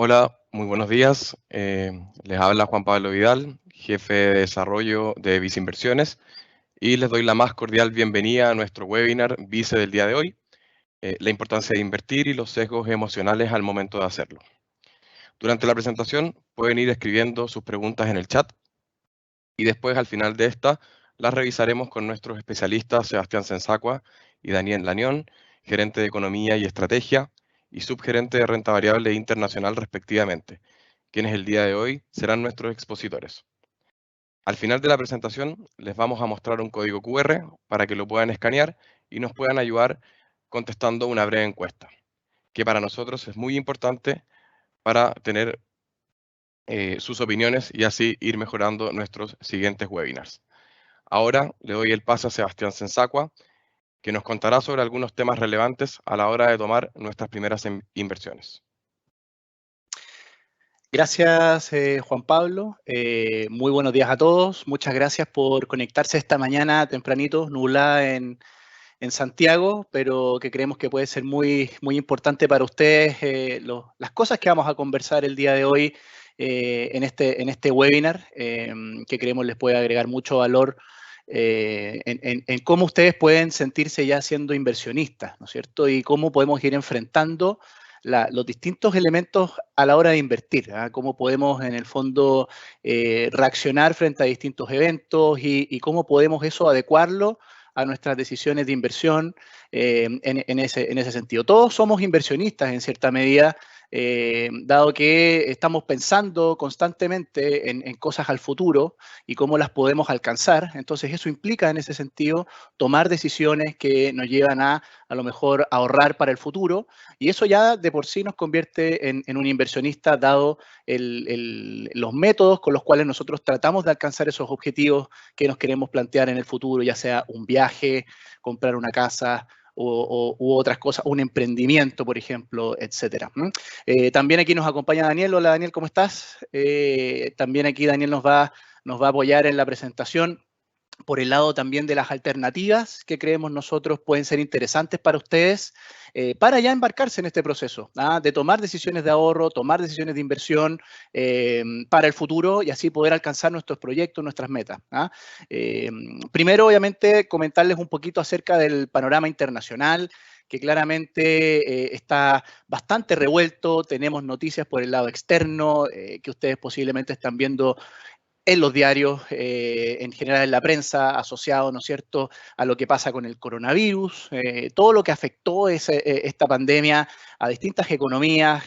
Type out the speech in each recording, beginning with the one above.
Hola, muy buenos días. Les habla Juan Pablo Vidal, jefe de desarrollo de Vice Inversiones, y les doy la más cordial bienvenida a nuestro webinar Vice del día de hoy, la importancia de invertir y los sesgos emocionales al momento de hacerlo. Durante la presentación pueden ir escribiendo sus preguntas en el chat y después al final de esta las revisaremos con nuestros especialistas Sebastián Sensacua y Daniel Lanión, gerente de Economía y Estrategia y subgerente de Renta Variable Internacional respectivamente, quienes el día de hoy serán nuestros expositores. Al final de la presentación les vamos a mostrar un código QR para que lo puedan escanear y nos puedan ayudar contestando una breve encuesta, que para nosotros es muy importante para tener sus opiniones y así ir mejorando nuestros siguientes webinars. Ahora le doy el pase a Sebastián Sensacua, que nos contará sobre algunos temas relevantes a la hora de tomar nuestras primeras inversiones. Gracias, Juan Pablo. Muy buenos días a todos. Muchas gracias por conectarse esta mañana tempranito, nublada en Santiago, pero que creemos que puede ser muy importante para ustedes las cosas que vamos a conversar el día de hoy en este webinar, que creemos les puede agregar mucho valor en cómo ustedes pueden sentirse ya siendo inversionistas, ¿no es cierto? Y cómo podemos ir enfrentando los distintos elementos a la hora de invertir, ¿eh? Cómo podemos en el fondo reaccionar frente a distintos eventos y cómo podemos eso adecuarlo a nuestras decisiones de inversión en ese sentido. Todos somos inversionistas en cierta medida, dado que estamos pensando constantemente en cosas al futuro y cómo las podemos alcanzar. Entonces eso implica en ese sentido tomar decisiones que nos llevan a lo mejor ahorrar para el futuro, y eso ya de por sí nos convierte en un inversionista, dado los métodos con los cuales nosotros tratamos de alcanzar esos objetivos que nos queremos plantear en el futuro, ya sea un viaje, comprar una casa u otras cosas, un emprendimiento, por ejemplo, etcétera. También aquí nos acompaña Daniel. Hola Daniel, ¿cómo estás? También aquí Daniel nos va a apoyar en la presentación por el lado también de las alternativas que creemos nosotros pueden ser interesantes para ustedes, para ya embarcarse en este proceso, de tomar decisiones de ahorro, tomar decisiones de inversión para el futuro y así poder alcanzar nuestros proyectos, nuestras metas. Primero, obviamente, comentarles un poquito acerca del panorama internacional, que claramente está bastante revuelto. Tenemos noticias por el lado externo que ustedes posiblemente están viendo en los diarios, en general en la prensa, asociado, ¿no es cierto?, a lo que pasa con el coronavirus, todo lo que afectó esta pandemia a distintas economías,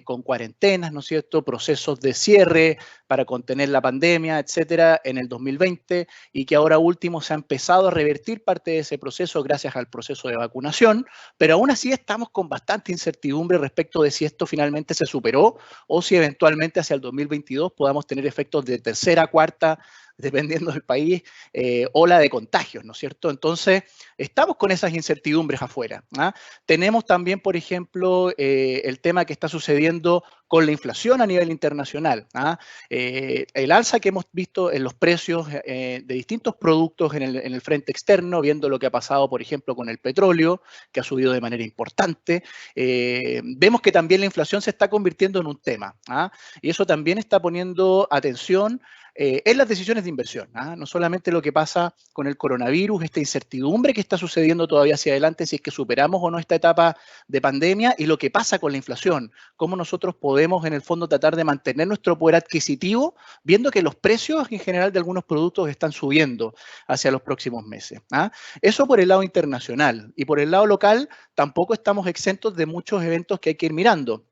con cuarentenas, ¿no es cierto?, procesos de cierre para contener la pandemia, etcétera, en el 2020, y que ahora último se ha empezado a revertir parte de ese proceso gracias al proceso de vacunación, pero aún así estamos con bastante incertidumbre respecto de si esto finalmente se superó o si eventualmente hacia el 2022 podamos tener efectos de tercera, cuarta, dependiendo del país, ola de contagios, ¿no es cierto? Entonces, estamos con esas incertidumbres afuera. Tenemos también, por ejemplo, el tema que está sucediendo con la inflación a nivel internacional. El alza que hemos visto en los precios de distintos productos en el frente externo, viendo lo que ha pasado, por ejemplo, con el petróleo, que ha subido de manera importante. Vemos que también la inflación se está convirtiendo en un tema, y eso también está poniendo atención en las decisiones de inversión. No solamente lo que pasa con el coronavirus, esta incertidumbre que está sucediendo todavía hacia adelante, si es que superamos o no esta etapa de pandemia, y lo que pasa con la inflación, cómo nosotros podemos en el fondo tratar de mantener nuestro poder adquisitivo, viendo que los precios en general de algunos productos están subiendo hacia los próximos meses. Eso por el lado internacional. Y por el lado local, tampoco estamos exentos de muchos eventos que hay que ir mirando.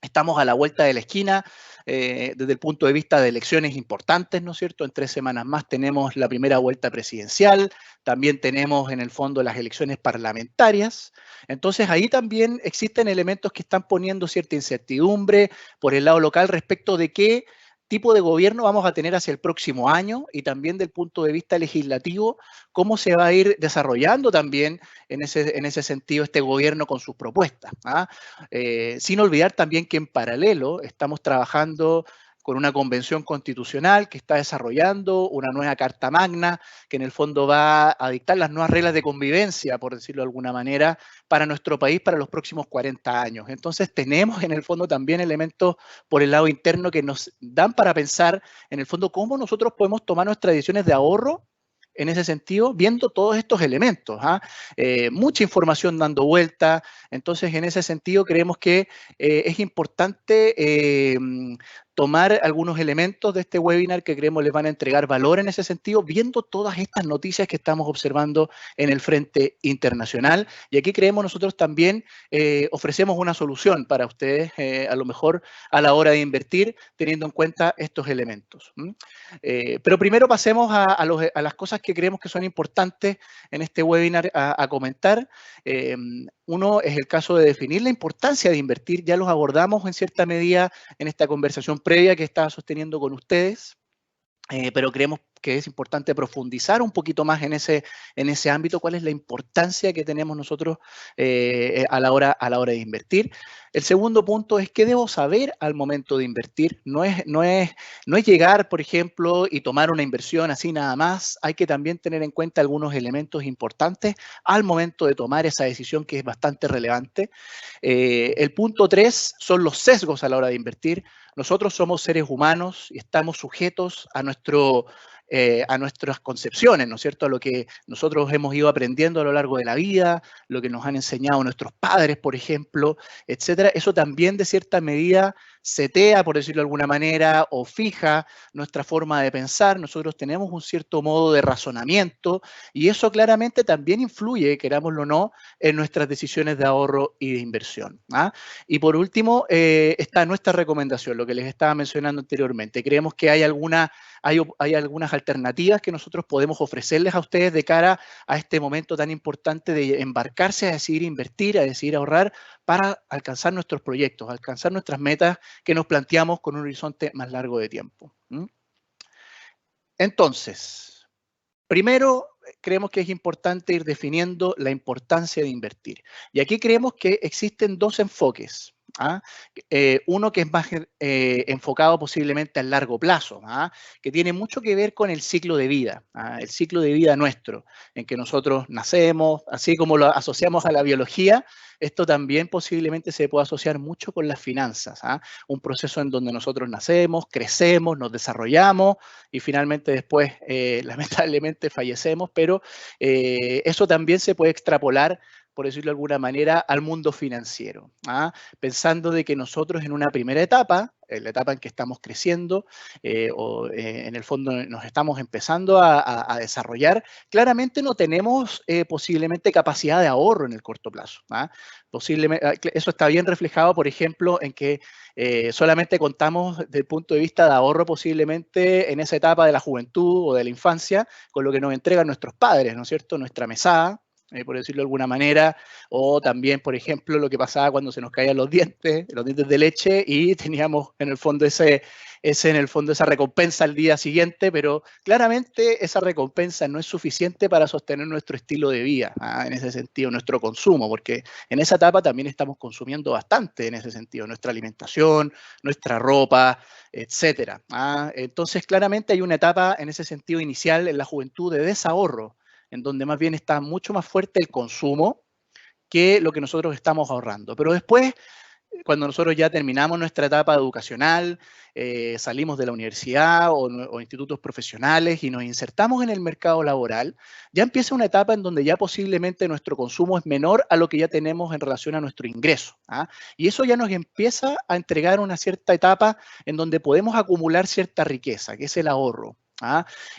Estamos a la vuelta de la esquina desde el punto de vista de elecciones importantes, ¿no es cierto? En 3 semanas más tenemos la primera vuelta presidencial, también tenemos en el fondo las elecciones parlamentarias. Entonces ahí también existen elementos que están poniendo cierta incertidumbre por el lado local respecto de qué tipo de gobierno vamos a tener hacia el próximo año, y también del punto de vista legislativo, cómo se va a ir desarrollando también en ese sentido este gobierno con sus propuestas. Sin olvidar también que en paralelo estamos trabajando con una convención constitucional que está desarrollando, una nueva Carta Magna, que en el fondo va a dictar las nuevas reglas de convivencia, por decirlo de alguna manera, para nuestro país para los próximos 40 años. Entonces tenemos en el fondo también elementos por el lado interno que nos dan para pensar en el fondo cómo nosotros podemos tomar nuestras decisiones de ahorro en ese sentido, viendo todos estos elementos. Mucha información dando vuelta, entonces en ese sentido creemos que es importante tomar algunos elementos de este webinar que creemos les van a entregar valor en ese sentido, viendo todas estas noticias que estamos observando en el frente internacional. Y aquí creemos nosotros también ofrecemos una solución para ustedes, a lo mejor a la hora de invertir, teniendo en cuenta estos elementos. Pero primero pasemos a las cosas que creemos que son importantes en este webinar a comentar. Uno es el caso de definir la importancia de invertir, ya los abordamos en cierta medida en esta conversación previa que estaba sosteniendo con ustedes, pero creemos que es importante profundizar un poquito más en ese ámbito, cuál es la importancia que tenemos nosotros a la hora de invertir. El segundo punto es qué debo saber al momento de invertir. No es llegar, por ejemplo, y tomar una inversión así nada más. Hay que también tener en cuenta algunos elementos importantes al momento de tomar esa decisión que es bastante relevante. El punto 3 son los sesgos a la hora de invertir. Nosotros somos seres humanos y estamos sujetos a nuestras concepciones, ¿no es cierto? A lo que nosotros hemos ido aprendiendo a lo largo de la vida, lo que nos han enseñado nuestros padres, por ejemplo, etcétera. Eso también, de cierta medida, setea, por decirlo de alguna manera, o fija nuestra forma de pensar. Nosotros tenemos un cierto modo de razonamiento y eso claramente también influye, querámoslo o no, en nuestras decisiones de ahorro y de inversión. Y por último, está nuestra recomendación, lo que les estaba mencionando anteriormente. Creemos que hay algunas alternativas que nosotros podemos ofrecerles a ustedes de cara a este momento tan importante de embarcarse a decidir invertir, a decidir ahorrar para alcanzar nuestros proyectos, alcanzar nuestras metas que nos planteamos con un horizonte más largo de tiempo. Entonces, primero, creemos que es importante ir definiendo la importancia de invertir. Y aquí creemos que existen dos enfoques. Uno que es más enfocado posiblemente al largo plazo, que tiene mucho que ver con el ciclo de vida, el ciclo de vida nuestro, en que nosotros nacemos, así como lo asociamos a la biología, esto también posiblemente se puede asociar mucho con las finanzas, un proceso en donde nosotros nacemos, crecemos, nos desarrollamos y finalmente después lamentablemente fallecemos, pero eso también se puede extrapolar, por decirlo de alguna manera, al mundo financiero, pensando de que nosotros en una primera etapa, en la etapa en que estamos creciendo en el fondo nos estamos empezando a desarrollar, claramente no tenemos posiblemente capacidad de ahorro en el corto plazo. Posiblemente, eso está bien reflejado, por ejemplo, en que solamente contamos desde el punto de vista de ahorro posiblemente en esa etapa de la juventud o de la infancia con lo que nos entregan nuestros padres, ¿no es cierto? Nuestra mesada, por decirlo de alguna manera, o también, por ejemplo, lo que pasaba cuando se nos caían los dientes de leche y teníamos en el fondo esa recompensa al día siguiente, pero claramente esa recompensa no es suficiente para sostener nuestro estilo de vida, en ese sentido, nuestro consumo, porque en esa etapa también estamos consumiendo bastante en ese sentido, nuestra alimentación, nuestra ropa, etcétera. Entonces, claramente hay una etapa en ese sentido inicial en la juventud de desahorro, en donde más bien está mucho más fuerte el consumo que lo que nosotros estamos ahorrando. Pero después, cuando nosotros ya terminamos nuestra etapa educacional, salimos de la universidad o institutos profesionales y nos insertamos en el mercado laboral, ya empieza una etapa en donde ya posiblemente nuestro consumo es menor a lo que ya tenemos en relación a nuestro ingreso. Y eso ya nos empieza a entregar una cierta etapa en donde podemos acumular cierta riqueza, que es el ahorro.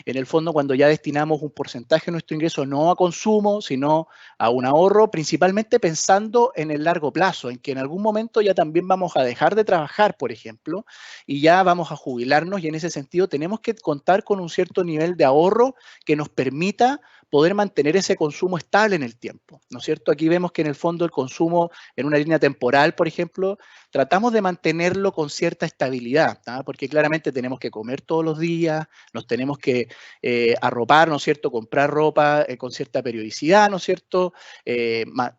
En el fondo, cuando ya destinamos un porcentaje de nuestro ingreso no a consumo, sino a un ahorro, principalmente pensando en el largo plazo, en que en algún momento ya también vamos a dejar de trabajar, por ejemplo, y ya vamos a jubilarnos, y en ese sentido tenemos que contar con un cierto nivel de ahorro que nos permita poder mantener ese consumo estable en el tiempo, ¿no es cierto? Aquí vemos que en el fondo el consumo en una línea temporal, por ejemplo, tratamos de mantenerlo con cierta estabilidad, ¿tá? Porque claramente tenemos que comer todos los días, nos tenemos que arropar, ¿no es cierto? Comprar ropa con cierta periodicidad, ¿no es cierto?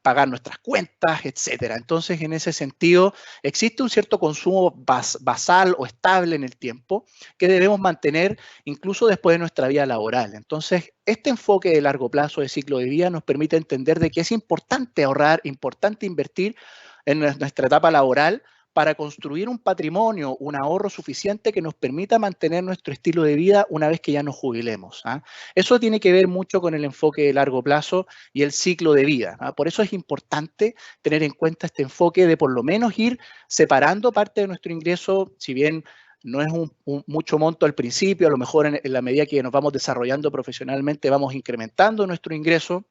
Pagar nuestras cuentas, etcétera. Entonces, en ese sentido, existe un cierto consumo basal o estable en el tiempo que debemos mantener incluso después de nuestra vida laboral. Entonces, este enfoque de largo plazo de ciclo de vida nos permite entender de que es importante ahorrar, importante invertir en nuestra etapa laboral para construir un patrimonio, un ahorro suficiente que nos permita mantener nuestro estilo de vida una vez que ya nos jubilemos. ¿Ah? Eso tiene que ver mucho con el enfoque de largo plazo y el ciclo de vida. ¿Ah? Por eso es importante tener en cuenta este enfoque de por lo menos ir separando parte de nuestro ingreso, si bien no es mucho monto al principio, a lo mejor en la medida que nos vamos desarrollando profesionalmente vamos incrementando nuestro ingreso,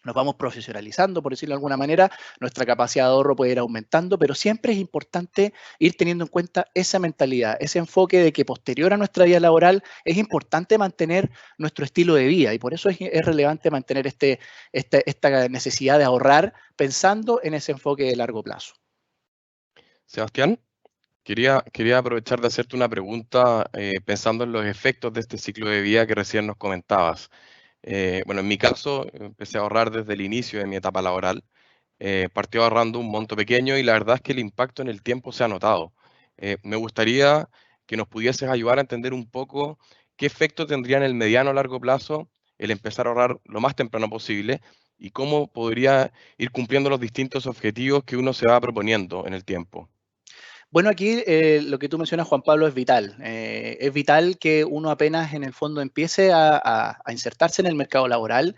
nos vamos profesionalizando, por decirlo de alguna manera, nuestra capacidad de ahorro puede ir aumentando, pero siempre es importante ir teniendo en cuenta esa mentalidad, ese enfoque de que posterior a nuestra vida laboral es importante mantener nuestro estilo de vida y por eso es relevante mantener esta necesidad de ahorrar pensando en ese enfoque de largo plazo. Sebastián, quería aprovechar de hacerte una pregunta pensando en los efectos de este ciclo de vida que recién nos comentabas. Bueno, en mi caso, empecé a ahorrar desde el inicio de mi etapa laboral. Partí ahorrando un monto pequeño y la verdad es que el impacto en el tiempo se ha notado. Me gustaría que nos pudieses ayudar a entender un poco qué efecto tendría en el mediano o largo plazo el empezar a ahorrar lo más temprano posible y cómo podría ir cumpliendo los distintos objetivos que uno se va proponiendo en el tiempo. Bueno, aquí lo que tú mencionas, Juan Pablo, es vital. Es vital que uno apenas en el fondo empiece a insertarse en el mercado laboral,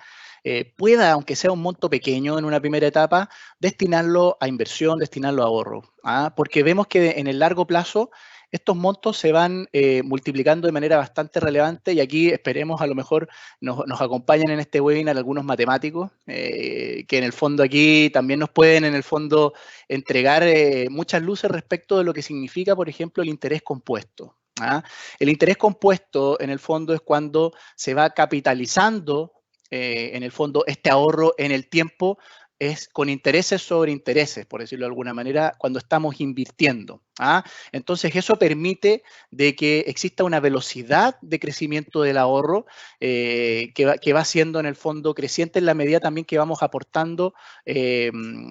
pueda, aunque sea un monto pequeño en una primera etapa, destinarlo a inversión, destinarlo a ahorro. ¿Ah? Porque vemos que en el largo plazo estos montos se van multiplicando de manera bastante relevante y aquí esperemos a lo mejor nos acompañan en este webinar algunos matemáticos que en el fondo aquí también nos pueden en el fondo entregar muchas luces respecto de lo que significa, por ejemplo, el interés compuesto. ¿Ah? El interés compuesto, en el fondo, es cuando se va capitalizando, en el fondo, este ahorro en el tiempo, es con intereses sobre intereses, por decirlo de alguna manera, cuando estamos invirtiendo. ¿Ah? Entonces, eso permite de que exista una velocidad de crecimiento del ahorro que va siendo, en el fondo, creciente en la medida también que vamos aportando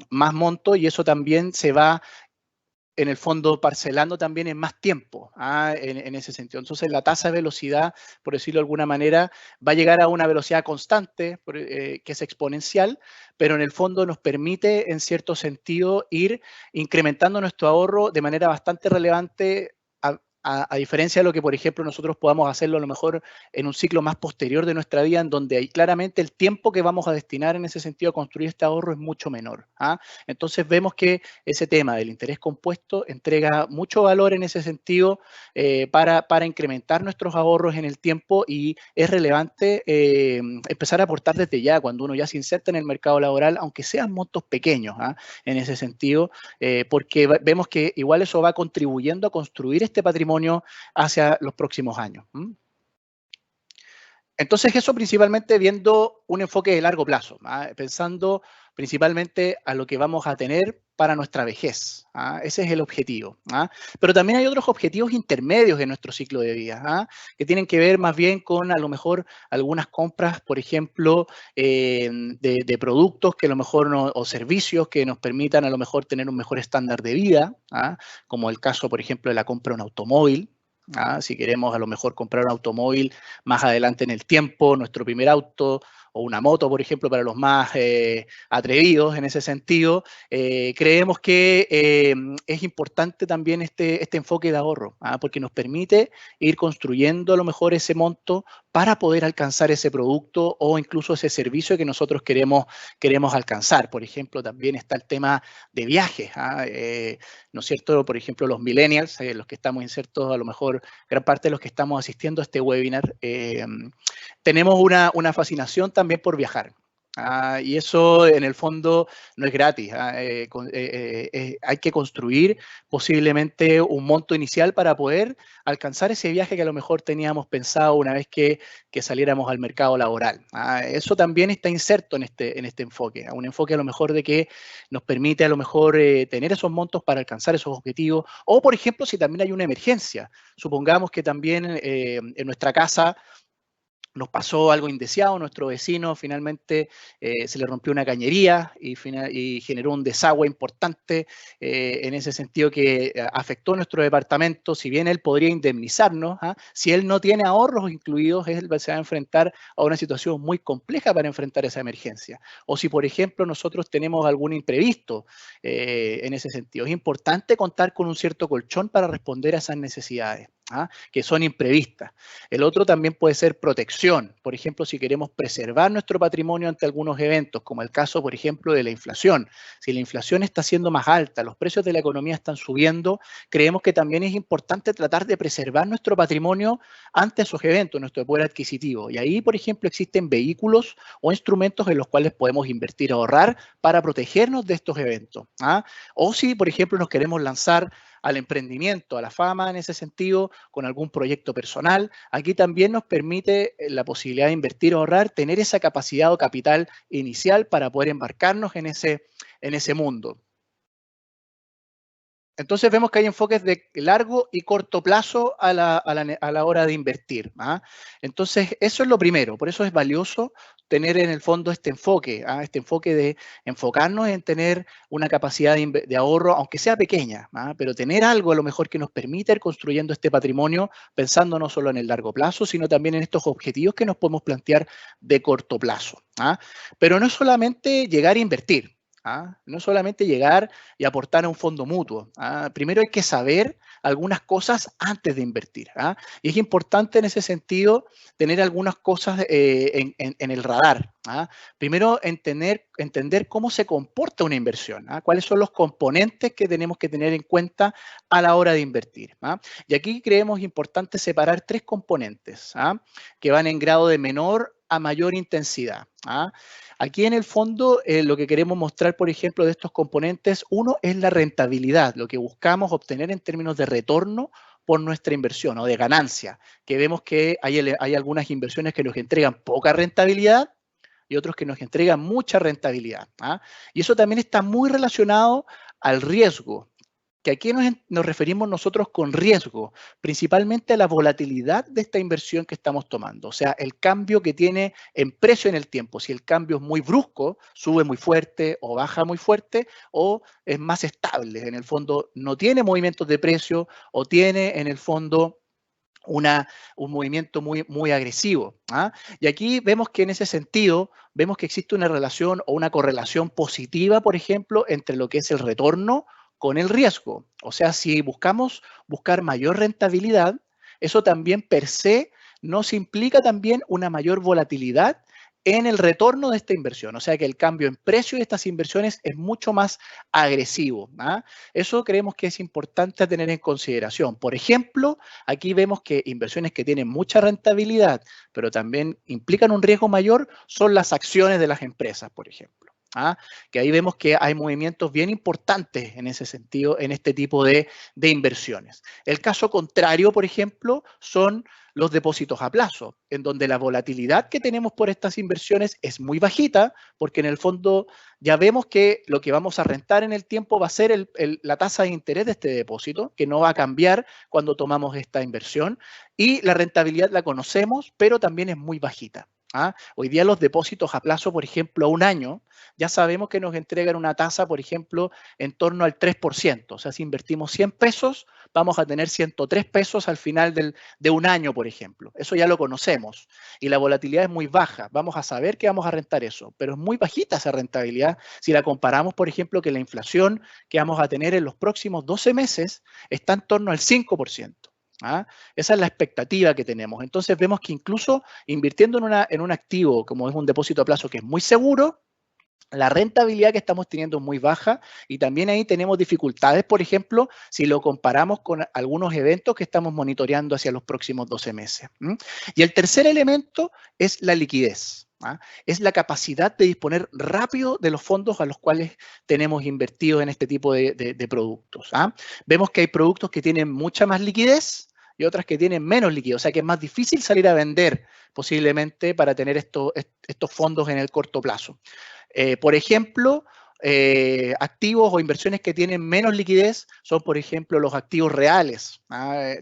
más monto y eso también se va en el fondo parcelando también en más tiempo en ese sentido. Entonces la tasa de velocidad, por decirlo de alguna manera, va a llegar a una velocidad constante que es exponencial, pero en el fondo nos permite en cierto sentido ir incrementando nuestro ahorro de manera bastante relevante a diferencia de lo que, por ejemplo, nosotros podamos hacerlo a lo mejor en un ciclo más posterior de nuestra vida, en donde hay claramente el tiempo que vamos a destinar en ese sentido a construir este ahorro es mucho menor. Entonces vemos que ese tema del interés compuesto entrega mucho valor en ese sentido para incrementar nuestros ahorros en el tiempo y es relevante empezar a aportar desde ya, cuando uno ya se inserta en el mercado laboral, aunque sean montos pequeños en ese sentido, porque vemos que igual eso va contribuyendo a construir este patrimonio hacia los próximos años. Entonces eso principalmente viendo un enfoque de largo plazo, pensando principalmente a lo que vamos a tener para nuestra vejez. Ese es el objetivo. Pero también hay otros objetivos intermedios en nuestro ciclo de vida, que tienen que ver más bien con a lo mejor algunas compras, por ejemplo, de productos que a lo mejor o servicios que nos permitan a lo mejor tener un mejor estándar de vida, como el caso, por ejemplo, de la compra de un automóvil. Si queremos a lo mejor comprar un automóvil más adelante en el tiempo, nuestro primer auto o una moto, por ejemplo, para los más atrevidos en ese sentido, creemos que es importante también este enfoque de ahorro, porque nos permite ir construyendo a lo mejor ese monto para poder alcanzar ese producto o incluso ese servicio que nosotros queremos alcanzar. Por ejemplo, también está el tema de viajes, ¿no es cierto? Por ejemplo, los millennials, los que estamos insertos, a lo mejor gran parte de los que estamos asistiendo a este webinar, tenemos una fascinación también por viajar. Y eso en el fondo no es gratis. Hay que construir posiblemente un monto inicial para poder alcanzar ese viaje que a lo mejor teníamos pensado una vez que saliéramos al mercado laboral. Eso también está inserto en este enfoque, un enfoque a lo mejor de que nos permite a lo mejor tener esos montos para alcanzar esos objetivos. O, por ejemplo, si también hay una emergencia. Supongamos que también en nuestra casa nos pasó algo indeseado, a nuestro vecino finalmente se le rompió una cañería y generó un desagüe importante en ese sentido que afectó nuestro departamento. Si bien él podría indemnizarnos, si él no tiene ahorros incluidos, él se va a enfrentar a una situación muy compleja para enfrentar esa emergencia. O si, por ejemplo, nosotros tenemos algún imprevisto en ese sentido. Es importante contar con un cierto colchón para responder a esas necesidades, que son imprevistas. El otro también puede ser protección. Por ejemplo, si queremos preservar nuestro patrimonio ante algunos eventos, como el caso, por ejemplo, de la inflación. Si la inflación está siendo más alta, los precios de la economía están subiendo, creemos que también es importante tratar de preservar nuestro patrimonio ante esos eventos, nuestro poder adquisitivo. Y ahí, por ejemplo, existen vehículos o instrumentos en los cuales podemos invertir, ahorrar para protegernos de estos eventos. O si, por ejemplo, nos queremos lanzar al emprendimiento, a la fama en ese sentido, con algún proyecto personal. Aquí también nos permite la posibilidad de invertir o ahorrar, tener esa capacidad o capital inicial para poder embarcarnos en ese mundo. Entonces vemos que hay enfoques de largo y corto plazo a la hora de invertir. Entonces eso es lo primero, por eso es valioso tener en el fondo este enfoque de enfocarnos en tener una capacidad de ahorro, aunque sea pequeña, pero tener algo a lo mejor que nos permita ir construyendo este patrimonio pensando no solo en el largo plazo, sino también en estos objetivos que nos podemos plantear de corto plazo. Pero no es solamente llegar a invertir. No solamente llegar y aportar a un fondo mutuo. Primero hay que saber algunas cosas antes de invertir. Y es importante en ese sentido tener algunas cosas en el radar. Primero entender cómo se comporta una inversión, cuáles son los componentes que tenemos que tener en cuenta a la hora de invertir. Y aquí creemos importante separar tres componentes que van en grado de menor a mayor intensidad. Aquí en el fondo lo que queremos mostrar, por ejemplo, de estos componentes, uno es la rentabilidad, lo que buscamos obtener en términos de retorno por nuestra inversión o de ganancia, que vemos que hay algunas inversiones que nos entregan poca rentabilidad y otros que nos entregan mucha rentabilidad. Y eso también está muy relacionado al riesgo. Que aquí nos referimos nosotros con riesgo, principalmente a la volatilidad de esta inversión que estamos tomando, o sea, el cambio que tiene en precio en el tiempo, si el cambio es muy brusco, sube muy fuerte o baja muy fuerte, o es más estable, en el fondo no tiene movimientos de precio o tiene en el fondo un movimiento muy, muy agresivo. Y aquí vemos que en ese sentido, vemos que existe una relación o una correlación positiva, por ejemplo, entre lo que es el retorno con el riesgo. O sea, si buscamos buscar mayor rentabilidad, eso también per se nos implica también una mayor volatilidad en el retorno de esta inversión. O sea que el cambio en precio de estas inversiones es mucho más agresivo. Eso creemos que es importante tener en consideración. Por ejemplo, aquí vemos que inversiones que tienen mucha rentabilidad, pero también implican un riesgo mayor, son las acciones de las empresas, por ejemplo. Que ahí vemos que hay movimientos bien importantes en ese sentido, en este tipo de inversiones. El caso contrario, por ejemplo, son los depósitos a plazo, en donde la volatilidad que tenemos por estas inversiones es muy bajita, porque en el fondo ya vemos que lo que vamos a rentar en el tiempo va a ser la tasa de interés de este depósito, que no va a cambiar cuando tomamos esta inversión, y la rentabilidad la conocemos, pero también es muy bajita. Hoy día los depósitos a plazo, por ejemplo, a un año, ya sabemos que nos entregan una tasa, por ejemplo, en torno al 3%. O sea, si invertimos 100 pesos, vamos a tener 103 pesos al final de un año, por ejemplo. Eso ya lo conocemos. Y la volatilidad es muy baja. Vamos a saber que vamos a rentar eso. Pero es muy bajita esa rentabilidad si la comparamos, por ejemplo, que la inflación que vamos a tener en los próximos 12 meses está en torno al 5%. Esa es la expectativa que tenemos. Entonces vemos que incluso invirtiendo en un activo como es un depósito a plazo que es muy seguro, la rentabilidad que estamos teniendo es muy baja y también ahí tenemos dificultades, por ejemplo, si lo comparamos con algunos eventos que estamos monitoreando hacia los próximos 12 meses. Y el tercer elemento es la liquidez. Es la capacidad de disponer rápido de los fondos a los cuales tenemos invertido en este tipo de productos. Vemos que hay productos que tienen mucha más liquidez y otras que tienen menos liquidez, o sea que es más difícil salir a vender posiblemente para tener estos fondos en el corto plazo. Por ejemplo, activos o inversiones que tienen menos liquidez son, por ejemplo, los activos reales.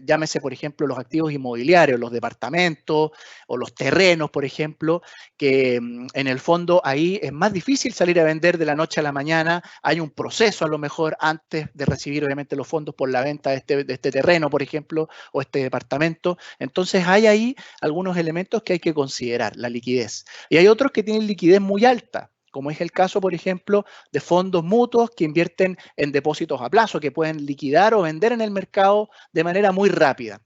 Llámese, por ejemplo, los activos inmobiliarios, los departamentos o los terrenos, por ejemplo, que en el fondo ahí es más difícil salir a vender de la noche a la mañana. Hay un proceso a lo mejor antes de recibir obviamente los fondos por la venta de este terreno, por ejemplo, o este departamento. Entonces hay ahí algunos elementos que hay que considerar, la liquidez. Y hay otros que tienen liquidez muy alta, como es el caso, por ejemplo, de fondos mutuos que invierten en depósitos a plazo, que pueden liquidar o vender en el mercado de manera muy rápida.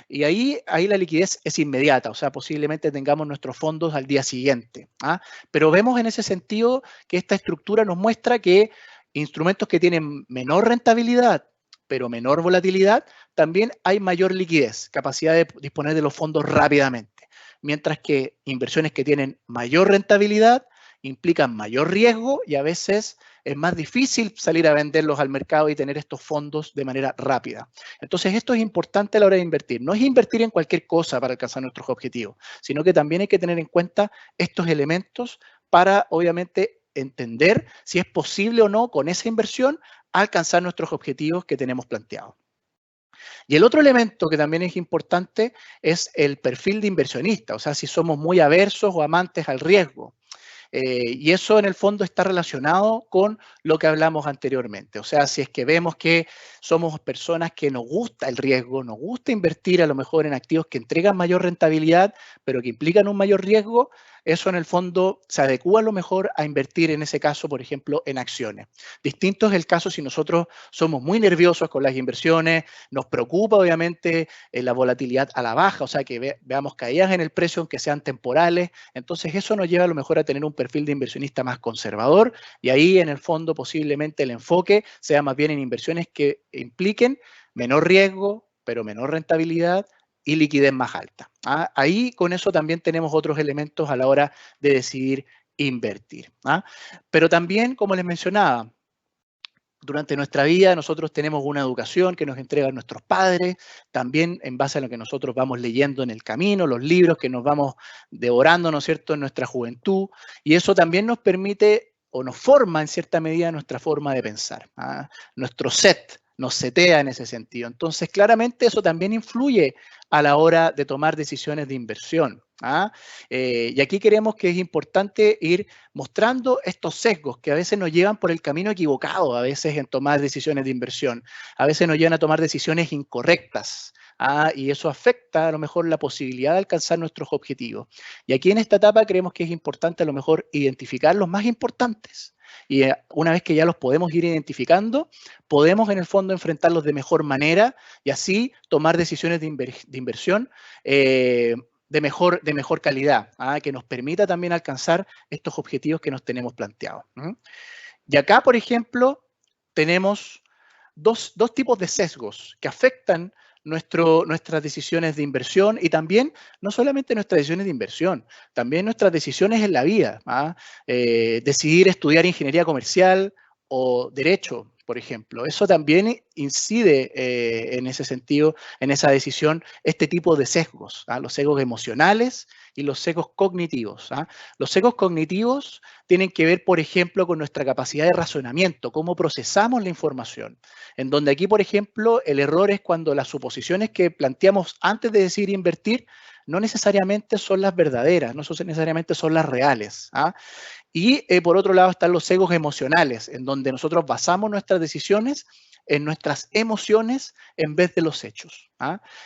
Y ahí la liquidez es inmediata, o sea, posiblemente tengamos nuestros fondos al día siguiente. Pero vemos en ese sentido que esta estructura nos muestra que instrumentos que tienen menor rentabilidad, pero menor volatilidad, también hay mayor liquidez, capacidad de disponer de los fondos rápidamente. Mientras que inversiones que tienen mayor rentabilidad implican mayor riesgo y a veces es más difícil salir a venderlos al mercado y tener estos fondos de manera rápida. Entonces, esto es importante a la hora de invertir. No es invertir en cualquier cosa para alcanzar nuestros objetivos, sino que también hay que tener en cuenta estos elementos para, obviamente, entender si es posible o no con esa inversión alcanzar nuestros objetivos que tenemos planteados. Y el otro elemento que también es importante es el perfil de inversionista, o sea, si somos muy aversos o amantes al riesgo. Y eso en el fondo está relacionado con lo que hablamos anteriormente. O sea, si es que vemos que somos personas que nos gusta el riesgo, nos gusta invertir a lo mejor en activos que entregan mayor rentabilidad, pero que implican un mayor riesgo, eso en el fondo se adecúa a lo mejor a invertir en ese caso, por ejemplo, en acciones. Distinto es el caso si nosotros somos muy nerviosos con las inversiones, nos preocupa obviamente la volatilidad a la baja, o sea, que veamos caídas en el precio aunque sean temporales. Entonces eso nos lleva a lo mejor a tener un perfil de inversionista más conservador y ahí en el fondo posiblemente el enfoque sea más bien en inversiones que impliquen menor riesgo, pero menor rentabilidad y liquidez más alta. Ahí con eso también tenemos otros elementos a la hora de decidir invertir. Pero también, como les mencionaba, durante nuestra vida nosotros tenemos una educación que nos entregan nuestros padres, también en base a lo que nosotros vamos leyendo en el camino, los libros que nos vamos devorando, ¿no es cierto?, en nuestra juventud, y eso también nos permite o nos forma en cierta medida nuestra forma de pensar. Nuestro set nos setea en ese sentido. Entonces, claramente eso también influye a la hora de tomar decisiones de inversión. Y aquí creemos que es importante ir mostrando estos sesgos que a veces nos llevan por el camino equivocado, a veces en tomar decisiones de inversión, a veces nos llevan a tomar decisiones incorrectas. Y eso afecta a lo mejor la posibilidad de alcanzar nuestros objetivos. Y aquí en esta etapa creemos que es importante a lo mejor identificar los más importantes. Y una vez que ya los podemos ir identificando, podemos en el fondo enfrentarlos de mejor manera y así tomar decisiones de inversión de mejor calidad, que nos permita también alcanzar estos objetivos que nos tenemos planteados. Y acá, por ejemplo, tenemos dos tipos de sesgos que afectan nuestras decisiones de inversión y también, no solamente nuestras decisiones de inversión, también nuestras decisiones en la vida. Decidir estudiar ingeniería comercial o derecho, por ejemplo. Eso también incide en ese sentido, en esa decisión, este tipo de sesgos, los sesgos emocionales y los sesgos cognitivos. Los sesgos cognitivos tienen que ver, por ejemplo, con nuestra capacidad de razonamiento, cómo procesamos la información. En donde aquí, por ejemplo, el error es cuando las suposiciones que planteamos antes de decidir invertir no necesariamente son las verdaderas, no necesariamente son las reales. Y por otro lado están los sesgos emocionales, en donde nosotros basamos nuestras decisiones en nuestras emociones en vez de los hechos.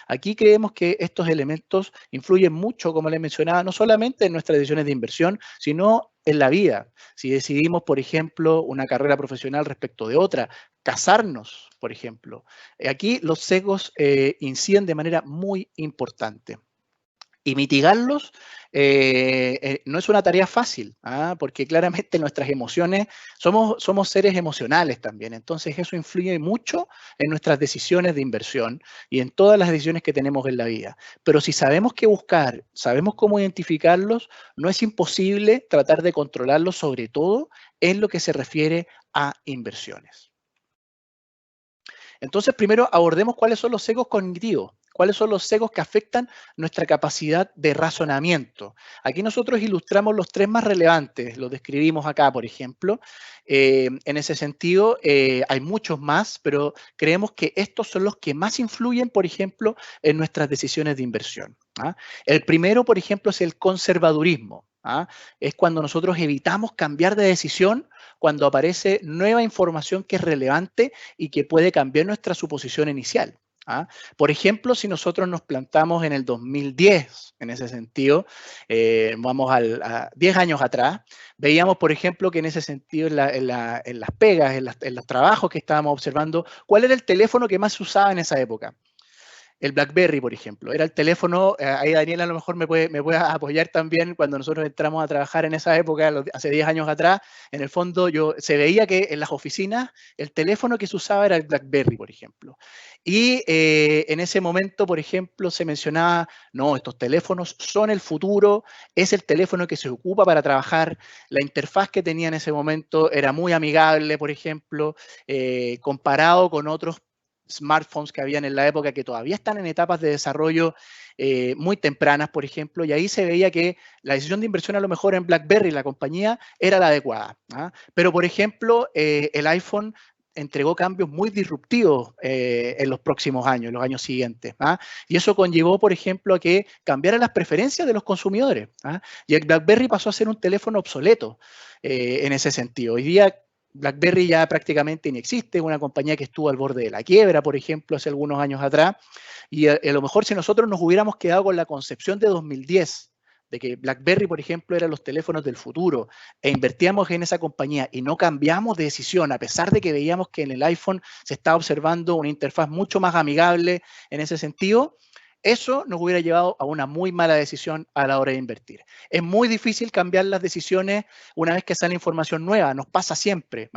Aquí creemos que estos elementos influyen mucho, como les mencionaba, no solamente en nuestras decisiones de inversión, sino en la vida. Si decidimos, por ejemplo, una carrera profesional respecto de otra, casarnos, por ejemplo, aquí los sesgos inciden de manera muy importante. Y mitigarlos no es una tarea fácil, porque claramente nuestras emociones, somos seres emocionales también, entonces eso influye mucho en nuestras decisiones de inversión y en todas las decisiones que tenemos en la vida. Pero si sabemos qué buscar, sabemos cómo identificarlos, no es imposible tratar de controlarlos, sobre todo en lo que se refiere a inversiones. Entonces, primero abordemos cuáles son los sesgos cognitivos, cuáles son los sesgos que afectan nuestra capacidad de razonamiento. Aquí nosotros ilustramos los tres más relevantes, los describimos acá, por ejemplo. En ese sentido, hay muchos más, pero creemos que estos son los que más influyen, por ejemplo, en nuestras decisiones de inversión. El primero, por ejemplo, es el conservadurismo. Es cuando nosotros evitamos cambiar de decisión cuando aparece nueva información que es relevante y que puede cambiar nuestra suposición inicial. Por ejemplo, si nosotros nos plantamos en el 2010, en ese sentido, vamos a 10 años atrás, veíamos, por ejemplo, que en ese sentido, en las pegas, en los trabajos que estábamos observando, ¿cuál era el teléfono que más se usaba en esa época? El BlackBerry, por ejemplo, era el teléfono, ahí Daniel a lo mejor me puede apoyar también, cuando nosotros entramos a trabajar en esa época, hace 10 años atrás, en el fondo se veía que en las oficinas el teléfono que se usaba era el BlackBerry, por ejemplo. Y en ese momento, por ejemplo, se mencionaba, no, estos teléfonos son el futuro, es el teléfono que se ocupa para trabajar, la interfaz que tenía en ese momento era muy amigable, por ejemplo, comparado con otros smartphones que habían en la época que todavía están en etapas de desarrollo muy tempranas, por ejemplo, y ahí se veía que la decisión de inversión a lo mejor en BlackBerry, la compañía, era la adecuada. Pero, por ejemplo, el iPhone entregó cambios muy disruptivos en los próximos años, en los años siguientes. Y eso conllevó, por ejemplo, a que cambiaran las preferencias de los consumidores. Y el BlackBerry pasó a ser un teléfono obsoleto en ese sentido. Hoy día BlackBerry ya prácticamente ni existe, una compañía que estuvo al borde de la quiebra, por ejemplo, hace algunos años atrás, y a lo mejor si nosotros nos hubiéramos quedado con la concepción de 2010, de que BlackBerry, por ejemplo, eran los teléfonos del futuro, e invertíamos en esa compañía y no cambiamos de decisión, a pesar de que veíamos que en el iPhone se estaba observando una interfaz mucho más amigable en ese sentido, eso nos hubiera llevado a una muy mala decisión a la hora de invertir. Es muy difícil cambiar las decisiones una vez que sale información nueva, nos pasa siempre,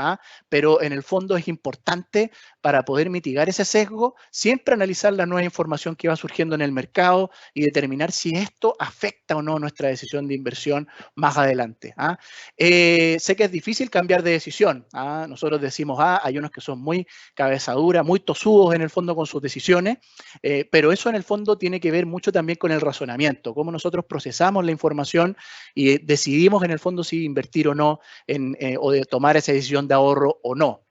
pero en el fondo es importante para poder mitigar ese sesgo, siempre analizar la nueva información que va surgiendo en el mercado y determinar si esto afecta o no nuestra decisión de inversión más adelante. Sé que es difícil cambiar de decisión. Nosotros decimos, hay unos que son muy cabezaduras, muy tosudos en el fondo con sus decisiones, pero eso en el fondo tiene que ver mucho también con el razonamiento, cómo nosotros procesamos la información y decidimos en el fondo si invertir o no o de tomar esa decisión de ahorro o no.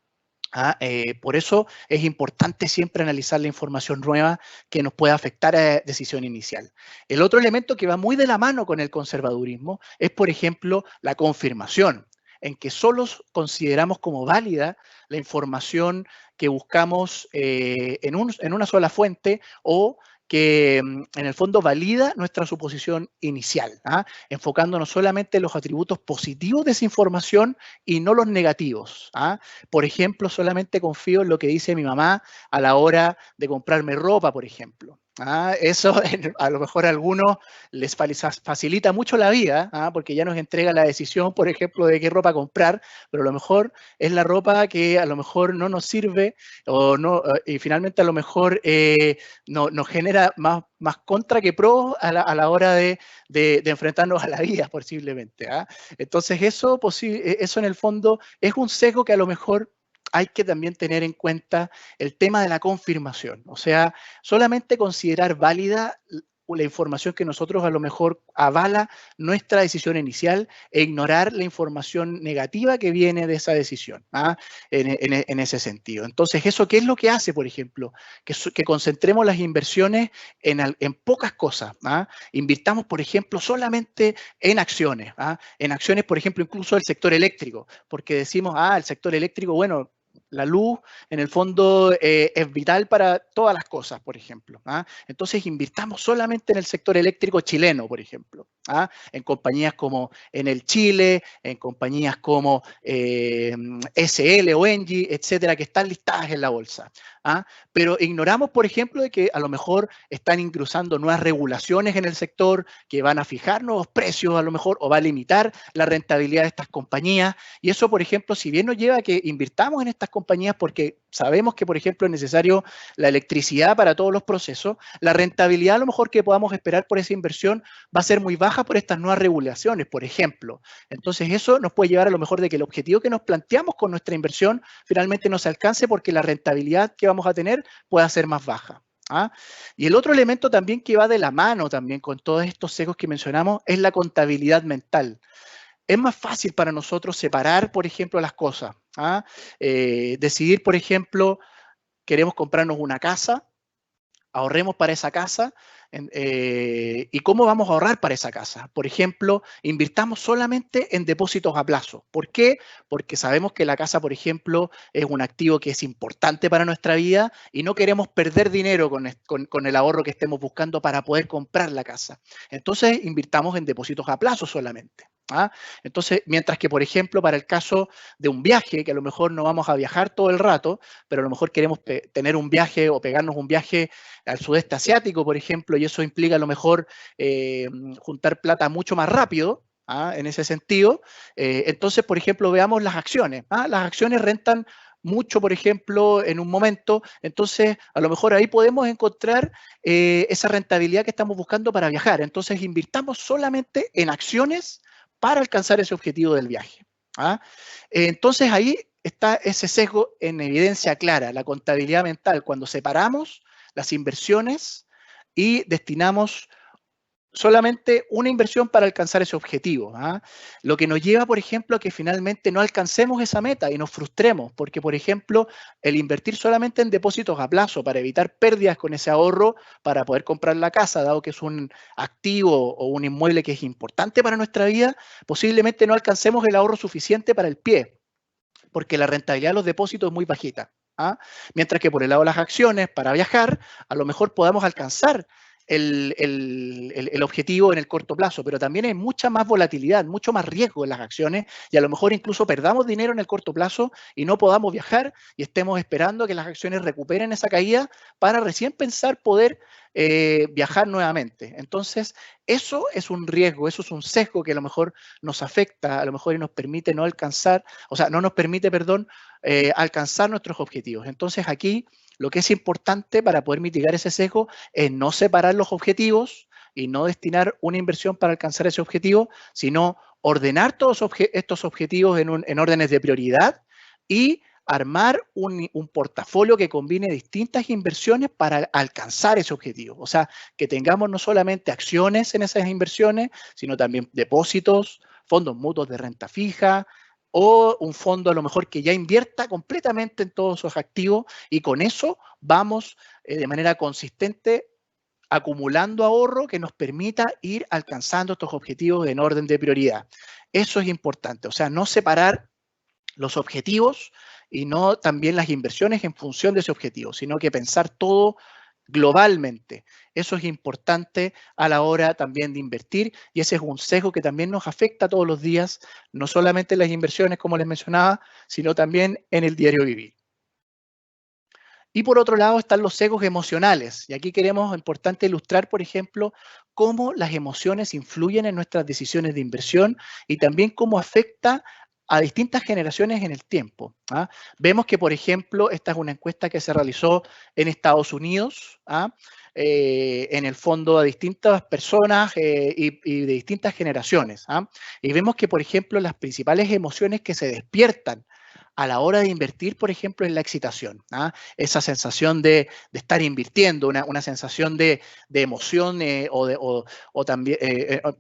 Por eso es importante siempre analizar la información nueva que nos pueda afectar a la decisión inicial. El otro elemento que va muy de la mano con el conservadurismo es, por ejemplo, la confirmación, en que solo consideramos como válida la información que buscamos en una sola fuente o que en el fondo valida nuestra suposición inicial, enfocándonos solamente en los atributos positivos de esa información y no los negativos. Por ejemplo, solamente confío en lo que dice mi mamá a la hora de comprarme ropa, por ejemplo. Eso a lo mejor a algunos les facilita mucho la vida, porque ya nos entrega la decisión, por ejemplo, de qué ropa comprar, pero a lo mejor es la ropa que a lo mejor no nos sirve o no, y finalmente a lo mejor nos genera más contra que pro a la hora de enfrentarnos a la vida, posiblemente. Entonces eso en el fondo es un sesgo que a lo mejor hay que también tener en cuenta el tema de la confirmación. O sea, solamente considerar válida la información que nosotros a lo mejor avala nuestra decisión inicial e ignorar la información negativa que viene de esa decisión, en ese sentido. Entonces, ¿eso qué es lo que hace, por ejemplo? Que concentremos las inversiones en pocas cosas. Invirtamos, por ejemplo, solamente en acciones. En acciones, por ejemplo, incluso del sector eléctrico, porque decimos, el sector eléctrico, bueno, la luz, en el fondo, es vital para todas las cosas, por ejemplo. Entonces, invirtamos solamente en el sector eléctrico chileno, por ejemplo. En compañías como Enel Chile, en compañías como SL o Engie, etcétera, que están listadas en la bolsa. Pero ignoramos, por ejemplo, de que a lo mejor están ingresando nuevas regulaciones en el sector que van a fijar nuevos precios a lo mejor o va a limitar la rentabilidad de estas compañías. Y eso, por ejemplo, si bien nos lleva a que invirtamos en estas compañías porque sabemos que, por ejemplo, es necesario la electricidad para todos los procesos, la rentabilidad a lo mejor que podamos esperar por esa inversión va a ser muy baja por estas nuevas regulaciones, por ejemplo. Entonces eso nos puede llevar a lo mejor de que el objetivo que nos planteamos con nuestra inversión finalmente no se alcance porque la rentabilidad que vamos a tener pueda ser más baja. Y el otro elemento también que va de la mano también con todos estos sesgos que mencionamos es la contabilidad mental. Es más fácil para nosotros separar, por ejemplo, las cosas. Decidir, por ejemplo, queremos comprarnos una casa, ahorremos para esa casa. ¿Y cómo vamos a ahorrar para esa casa? Por ejemplo, invirtamos solamente en depósitos a plazo. ¿Por qué? Porque sabemos que la casa, por ejemplo, es un activo que es importante para nuestra vida y no queremos perder dinero con el ahorro que estemos buscando para poder comprar la casa. Entonces, invirtamos en depósitos a plazo solamente. Entonces, mientras que, por ejemplo, para el caso de un viaje, que a lo mejor no vamos a viajar todo el rato, pero a lo mejor queremos tener un viaje o pegarnos un viaje al sudeste asiático, por ejemplo, y eso implica a lo mejor juntar plata mucho más rápido, en ese sentido. Entonces, por ejemplo, veamos las acciones. Las acciones rentan mucho, por ejemplo, en un momento. Entonces, a lo mejor ahí podemos encontrar esa rentabilidad que estamos buscando para viajar. Entonces, invirtamos solamente en acciones para alcanzar ese objetivo del viaje. Entonces, ahí está ese sesgo en evidencia clara, la contabilidad mental, cuando separamos las inversiones y destinamos solamente una inversión para alcanzar ese objetivo. Lo que nos lleva, por ejemplo, a que finalmente no alcancemos esa meta y nos frustremos, porque, por ejemplo, el invertir solamente en depósitos a plazo para evitar pérdidas con ese ahorro para poder comprar la casa, dado que es un activo o un inmueble que es importante para nuestra vida, posiblemente no alcancemos el ahorro suficiente para el pie, porque la rentabilidad de los depósitos es muy bajita. Mientras que por el lado de las acciones, para viajar, a lo mejor podamos alcanzar el objetivo en el corto plazo, pero también hay mucha más volatilidad, mucho más riesgo en las acciones y a lo mejor incluso perdamos dinero en el corto plazo y no podamos viajar y estemos esperando que las acciones recuperen esa caída para recién pensar poder viajar nuevamente. Entonces, eso es un riesgo, eso es un sesgo que a lo mejor nos afecta, a lo mejor y nos permite no alcanzar, o sea, no nos permite, perdón, alcanzar nuestros objetivos. Entonces, aquí lo que es importante para poder mitigar ese sesgo es no separar los objetivos y no destinar una inversión para alcanzar ese objetivo, sino ordenar todos estos objetivos en órdenes de prioridad y armar un portafolio que combine distintas inversiones para alcanzar ese objetivo. O sea, que tengamos no solamente acciones en esas inversiones, sino también depósitos, fondos mutuos de renta fija, o un fondo a lo mejor que ya invierta completamente en todos sus activos y con eso vamos de manera consistente acumulando ahorro que nos permita ir alcanzando estos objetivos en orden de prioridad. Eso es importante, o sea, no separar los objetivos y no también las inversiones en función de ese objetivo, sino que pensar todo globalmente. Eso es importante a la hora también de invertir y ese es un sesgo que también nos afecta todos los días, no solamente en las inversiones, como les mencionaba, sino también en el diario vivir. Y por otro lado están los sesgos emocionales. Y aquí queremos, importante ilustrar, por ejemplo, cómo las emociones influyen en nuestras decisiones de inversión y también cómo afecta a distintas generaciones en el tiempo. Vemos que, por ejemplo, esta es una encuesta que se realizó en Estados Unidos, en el fondo a distintas personas y de distintas generaciones. Y vemos que, por ejemplo, las principales emociones que se despiertan a la hora de invertir, por ejemplo, en la excitación. Esa sensación de estar invirtiendo, una sensación de emoción o también,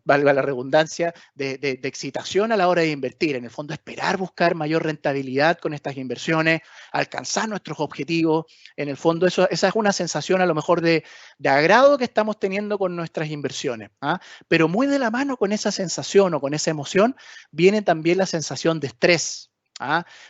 valga la redundancia, de excitación a la hora de invertir. En el fondo, esperar buscar mayor rentabilidad con estas inversiones, alcanzar nuestros objetivos. En el fondo, esa es una sensación a lo mejor de agrado que estamos teniendo con nuestras inversiones. Pero muy de la mano con esa sensación o con esa emoción viene también la sensación de estrés.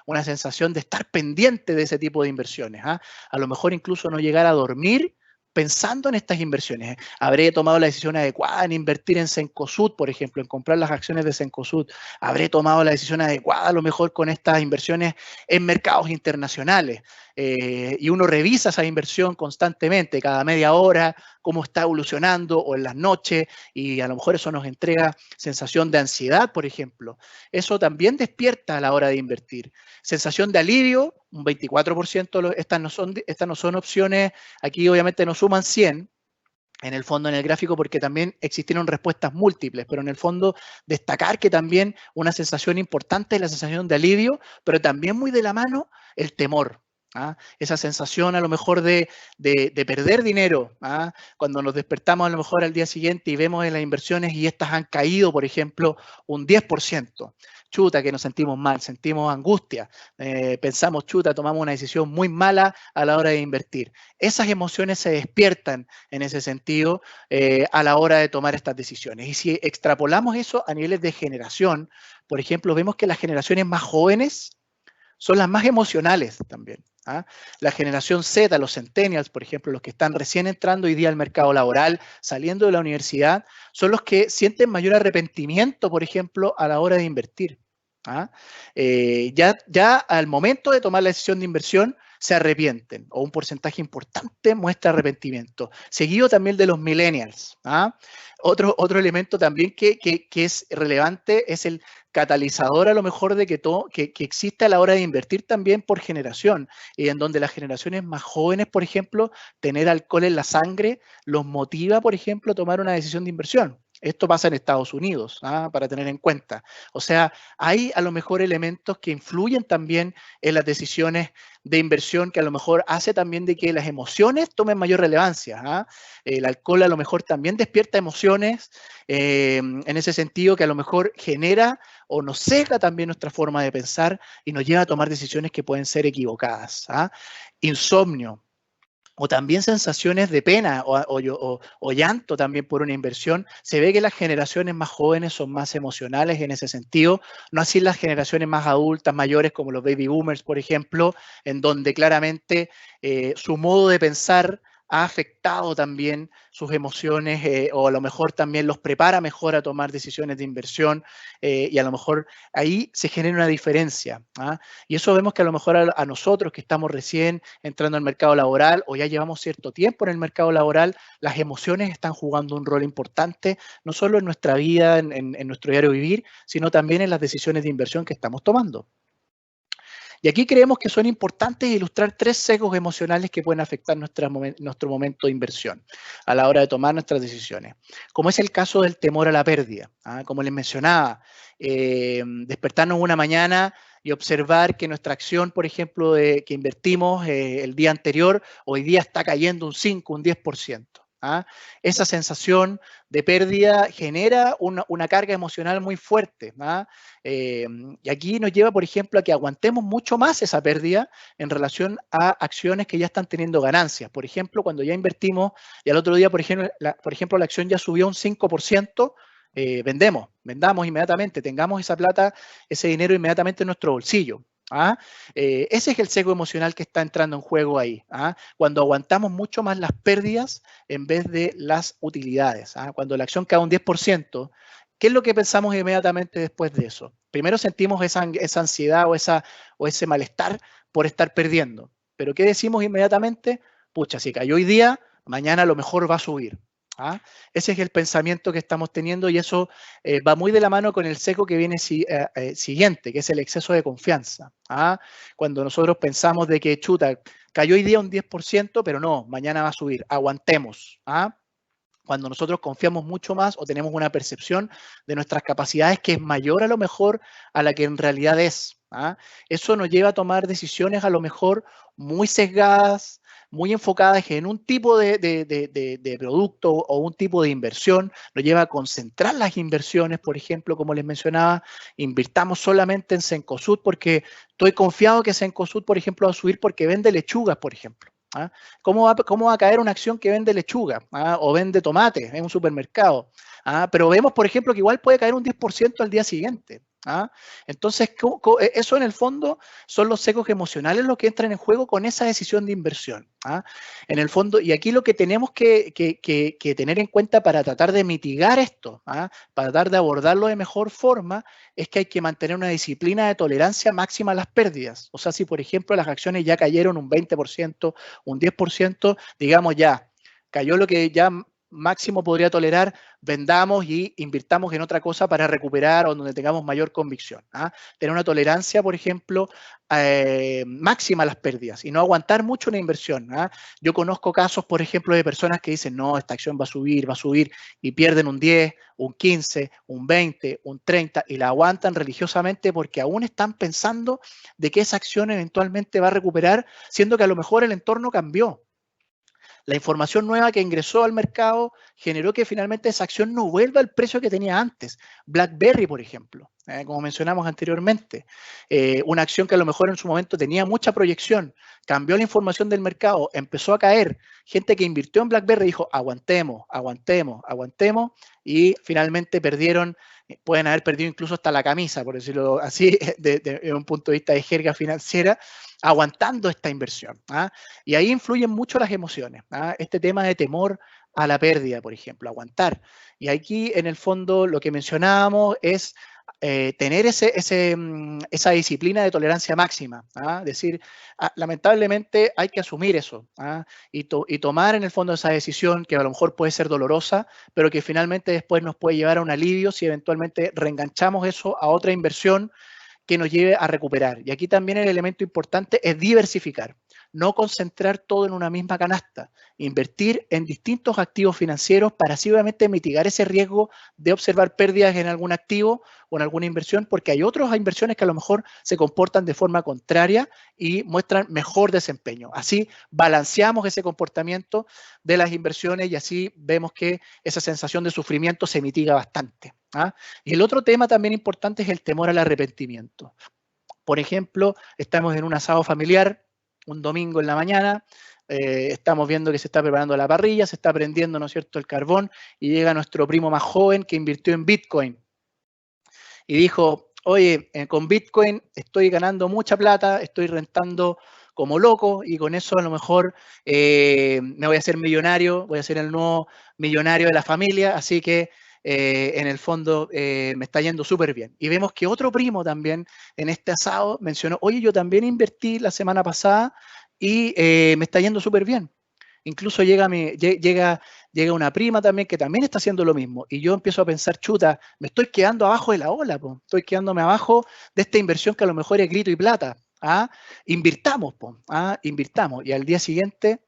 Una sensación de estar pendiente de ese tipo de inversiones. A lo mejor incluso no llegar a dormir pensando en estas inversiones. ¿Habré tomado la decisión adecuada en invertir en Cencosud, por ejemplo, en comprar las acciones de Cencosud? ¿Habré tomado la decisión adecuada a lo mejor con estas inversiones en mercados internacionales? Y uno revisa esa inversión constantemente, cada media hora, cómo está evolucionando o en las noches, y a lo mejor eso nos entrega sensación de ansiedad, por ejemplo. Eso también despierta a la hora de invertir. Sensación de alivio, un 24%, estas no son opciones, aquí obviamente nos suman 100, en el fondo en el gráfico, porque también existieron respuestas múltiples, pero en el fondo destacar que también una sensación importante es la sensación de alivio, pero también muy de la mano el temor. ¿Ah? Esa sensación a lo mejor de perder dinero, ¿ah? Cuando nos despertamos a lo mejor al día siguiente y vemos en las inversiones y estas han caído, por ejemplo, un 10%. Chuta, que nos sentimos mal, sentimos angustia, pensamos, chuta, tomamos una decisión muy mala a la hora de invertir. Esas emociones se despiertan en ese sentido a la hora de tomar estas decisiones. Y si extrapolamos eso a niveles de generación, por ejemplo, vemos que las generaciones más jóvenes son las más emocionales también. ¿Ah? La generación Z, los centennials, por ejemplo, los que están recién entrando hoy día al mercado laboral, saliendo de la universidad, son los que sienten mayor arrepentimiento, por ejemplo, a la hora de invertir. ¿Ah? Ya al momento de tomar la decisión de inversión, se arrepienten, o un porcentaje importante muestra arrepentimiento. Seguido también de los millennials. ¿Ah? Otro elemento también que es relevante es el catalizador a lo mejor de que existe a la hora de invertir también por generación, y en donde las generaciones más jóvenes, por ejemplo, tener alcohol en la sangre los motiva, por ejemplo, a tomar una decisión de inversión. Esto pasa en Estados Unidos, para tener en cuenta. O sea, hay a lo mejor elementos que influyen también en las decisiones de inversión, que a lo mejor hace también de que las emociones tomen mayor relevancia. El alcohol a lo mejor también despierta emociones en ese sentido, que a lo mejor genera o nos sesga también nuestra forma de pensar y nos lleva a tomar decisiones que pueden ser equivocadas. Insomnio, o también sensaciones de pena o llanto también por una inversión. Se ve que las generaciones más jóvenes son más emocionales en ese sentido, no así las generaciones más adultas, mayores, como los baby boomers, por ejemplo, en donde claramente su modo de pensar ha afectado también sus emociones o a lo mejor también los prepara mejor a tomar decisiones de inversión y a lo mejor ahí se genera una diferencia. Y eso vemos que a lo mejor a nosotros que estamos recién entrando al mercado laboral o ya llevamos cierto tiempo en el mercado laboral, las emociones están jugando un rol importante, no solo en nuestra vida, en nuestro diario vivir, sino también en las decisiones de inversión que estamos tomando. Y aquí creemos que son importantes ilustrar 3 sesgos emocionales que pueden afectar nuestro momento de inversión a la hora de tomar nuestras decisiones, como es el caso del temor a la pérdida. Como les mencionaba, despertarnos una mañana y observar que nuestra acción, por ejemplo, que invertimos el día anterior, hoy día está cayendo un 5, un 10%. Esa sensación de pérdida genera una carga emocional muy fuerte. Y aquí nos lleva, por ejemplo, a que aguantemos mucho más esa pérdida en relación a acciones que ya están teniendo ganancias. Por ejemplo, cuando ya invertimos y al otro día, por ejemplo, la acción ya subió un 5%, vendamos inmediatamente, tengamos esa plata, ese dinero inmediatamente en nuestro bolsillo. Ese es el sesgo emocional que está entrando en juego ahí. Cuando aguantamos mucho más las pérdidas en vez de las utilidades. Cuando la acción cae un 10%, ¿qué es lo que pensamos inmediatamente después de eso? Primero sentimos esa ansiedad o ese malestar por estar perdiendo. Pero ¿qué decimos inmediatamente? Pucha, si cayó hoy día, mañana a lo mejor va a subir. Ese es el pensamiento que estamos teniendo y eso va muy de la mano con el sesgo que viene siguiente, que es el exceso de confianza. Cuando nosotros pensamos de que, chuta, cayó hoy día un 10%, pero no, mañana va a subir, aguantemos. Cuando nosotros confiamos mucho más o tenemos una percepción de nuestras capacidades que es mayor a lo mejor a la que en realidad es. Eso nos lleva a tomar decisiones a lo mejor muy sesgadas, muy enfocadas en un tipo de producto o un tipo de inversión, nos lleva a concentrar las inversiones, por ejemplo, como les mencionaba, invirtamos solamente en Cencosud porque estoy confiado que Cencosud, por ejemplo, va a subir porque vende lechugas, por ejemplo. ¿Cómo va a caer una acción que vende lechuga o vende tomate en un supermercado? Pero vemos, por ejemplo, que igual puede caer un 10% al día siguiente. ¿Ah? Entonces, eso en el fondo son los sesgos emocionales los que entran en juego con esa decisión de inversión. ¿Ah? En el fondo, y aquí lo que tenemos que tener en cuenta para tratar de mitigar esto, ¿ah? Para tratar de abordarlo de mejor forma, es que hay que mantener una disciplina de tolerancia máxima a las pérdidas. O sea, si por ejemplo las acciones ya cayeron un 20%, un 10%, digamos ya, cayó lo que ya máximo podría tolerar, vendamos y invirtamos en otra cosa para recuperar o donde tengamos mayor convicción. ¿Ah? Tener una tolerancia, por ejemplo, máxima a las pérdidas y no aguantar mucho una inversión. ¿Ah? Yo conozco casos, por ejemplo, de personas que dicen, no, esta acción va a subir y pierden un 10, un 15, un 20, un 30 y la aguantan religiosamente porque aún están pensando de que esa acción eventualmente va a recuperar, siendo que a lo mejor el entorno cambió. La información nueva que ingresó al mercado generó que finalmente esa acción no vuelva al precio que tenía antes. BlackBerry, por ejemplo, como mencionamos anteriormente, una acción que a lo mejor en su momento tenía mucha proyección, cambió la información del mercado, empezó a caer. Gente que invirtió en BlackBerry dijo, aguantemos, aguantemos, aguantemos, y finalmente perdieron, pueden haber perdido incluso hasta la camisa, por decirlo así, desde un punto de vista de jerga financiera, aguantando esta inversión. ¿Ah? Y ahí influyen mucho las emociones. ¿Ah? Este tema de temor a la pérdida, por ejemplo, aguantar. Y aquí, en el fondo, lo que mencionábamos es tener esa disciplina de tolerancia máxima. ¿Ah? Decir, lamentablemente hay que asumir eso. ¿Ah? Y tomar, en el fondo, esa decisión que a lo mejor puede ser dolorosa, pero que finalmente después nos puede llevar a un alivio si eventualmente reenganchamos eso a otra inversión que nos lleve a recuperar. Y aquí también el elemento importante es diversificar, no concentrar todo en una misma canasta, invertir en distintos activos financieros para así obviamente mitigar ese riesgo de observar pérdidas en algún activo o en alguna inversión, porque hay otras inversiones que a lo mejor se comportan de forma contraria y muestran mejor desempeño. Así balanceamos ese comportamiento de las inversiones y así vemos que esa sensación de sufrimiento se mitiga bastante. ¿Ah? Y el otro tema también importante es el temor al arrepentimiento. Por ejemplo, estamos en un asado familiar, un domingo en la mañana, estamos viendo que se está preparando la parrilla, se está prendiendo, ¿no es cierto?, el carbón, y llega nuestro primo más joven que invirtió en Bitcoin y dijo, oye, con Bitcoin estoy ganando mucha plata, estoy rentando como loco y con eso a lo mejor me voy a hacer millonario, voy a ser el nuevo millonario de la familia, así que en el fondo me está yendo súper bien. Y vemos que otro primo también en este asado mencionó, oye, yo también invertí la semana pasada y me está yendo súper bien. Incluso llega una prima también que también está haciendo lo mismo. Y yo empiezo a pensar, chuta, me estoy quedando abajo de la ola, po. Estoy quedándome abajo de esta inversión que a lo mejor es grito y plata. ¿Ah? Invirtamos, po. ¿Ah? Invirtamos. Y al día siguiente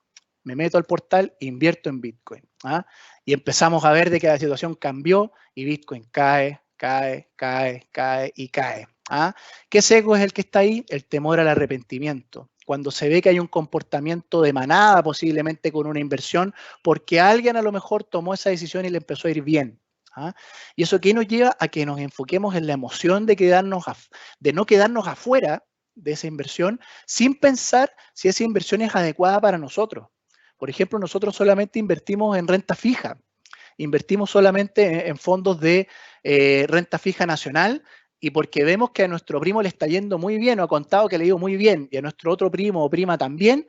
me meto al portal, invierto en Bitcoin. ¿Ah? Y empezamos a ver de que la situación cambió y Bitcoin cae, cae, cae, cae y cae. ¿Ah? ¿Qué sesgo es el que está ahí? El temor al arrepentimiento. Cuando se ve que hay un comportamiento de manada posiblemente con una inversión, porque alguien a lo mejor tomó esa decisión y le empezó a ir bien. ¿Ah? Y eso que nos lleva a que nos enfoquemos en la emoción de no quedarnos afuera de esa inversión sin pensar si esa inversión es adecuada para nosotros. Por ejemplo, nosotros solamente invertimos en renta fija, invertimos solamente en fondos de renta fija nacional y porque vemos que a nuestro primo le está yendo muy bien o ha contado que le ha ido muy bien y a nuestro otro primo o prima también,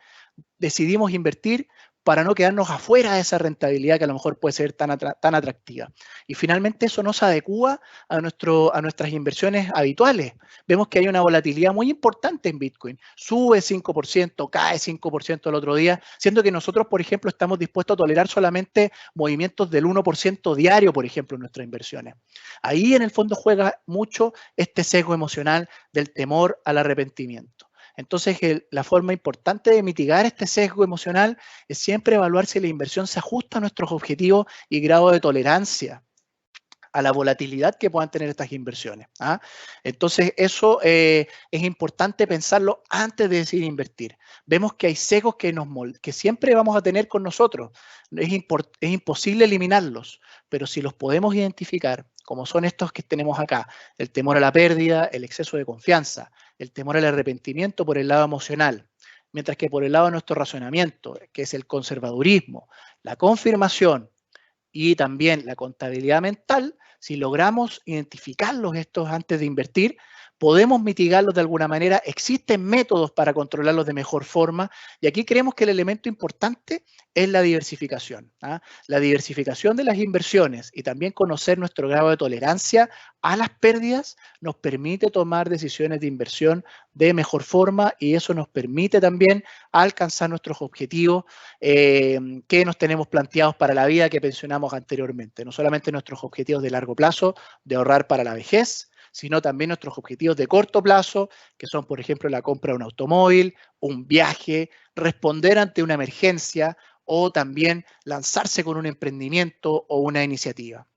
decidimos invertir para no quedarnos afuera de esa rentabilidad que a lo mejor puede ser tan atractiva. Y finalmente eso no se adecúa a nuestras inversiones habituales. Vemos que hay una volatilidad muy importante en Bitcoin. Sube 5%, cae 5% el otro día, siendo que nosotros, por ejemplo, estamos dispuestos a tolerar solamente movimientos del 1% diario, por ejemplo, en nuestras inversiones. Ahí en el fondo juega mucho este sesgo emocional del temor al arrepentimiento. Entonces, la forma importante de mitigar este sesgo emocional es siempre evaluar si la inversión se ajusta a nuestros objetivos y grado de tolerancia a la volatilidad que puedan tener estas inversiones. ¿Ah? Entonces, eso es importante pensarlo antes de decidir invertir. Vemos que hay sesgos que siempre vamos a tener con nosotros. Es imposible eliminarlos, pero si los podemos identificar, como son estos que tenemos acá, el temor a la pérdida, el exceso de confianza, el temor al arrepentimiento por el lado emocional, mientras que por el lado de nuestro razonamiento, que es el conservadurismo, la confirmación y también la contabilidad mental, Si logramos identificarlos estos antes de invertir, podemos mitigarlos de alguna manera, existen métodos para controlarlos de mejor forma y aquí creemos que el elemento importante es la diversificación. La diversificación de las inversiones y también conocer nuestro grado de tolerancia a las pérdidas nos permite tomar decisiones de inversión de mejor forma y eso nos permite también alcanzar nuestros objetivos que nos tenemos planteados para la vida que mencionamos anteriormente. No solamente nuestros objetivos de largo plazo, de ahorrar para la vejez, sino también nuestros objetivos de corto plazo, que son, por ejemplo, la compra de un automóvil, un viaje, responder ante una emergencia o también lanzarse con un emprendimiento o una iniciativa.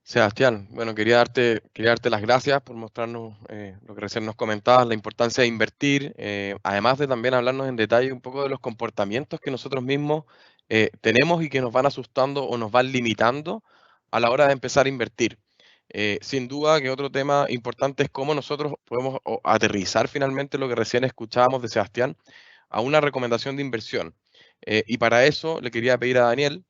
Sebastián, bueno, quería darte las gracias por mostrarnos lo que recién nos comentabas, la importancia de invertir, además de también hablarnos en detalle un poco de los comportamientos que nosotros mismos tenemos y que nos van asustando o nos van limitando a la hora de empezar a invertir. Sin duda que otro tema importante es cómo nosotros podemos aterrizar finalmente lo que recién escuchábamos de Sebastián a una recomendación de inversión. Y para eso le quería pedir a Daniel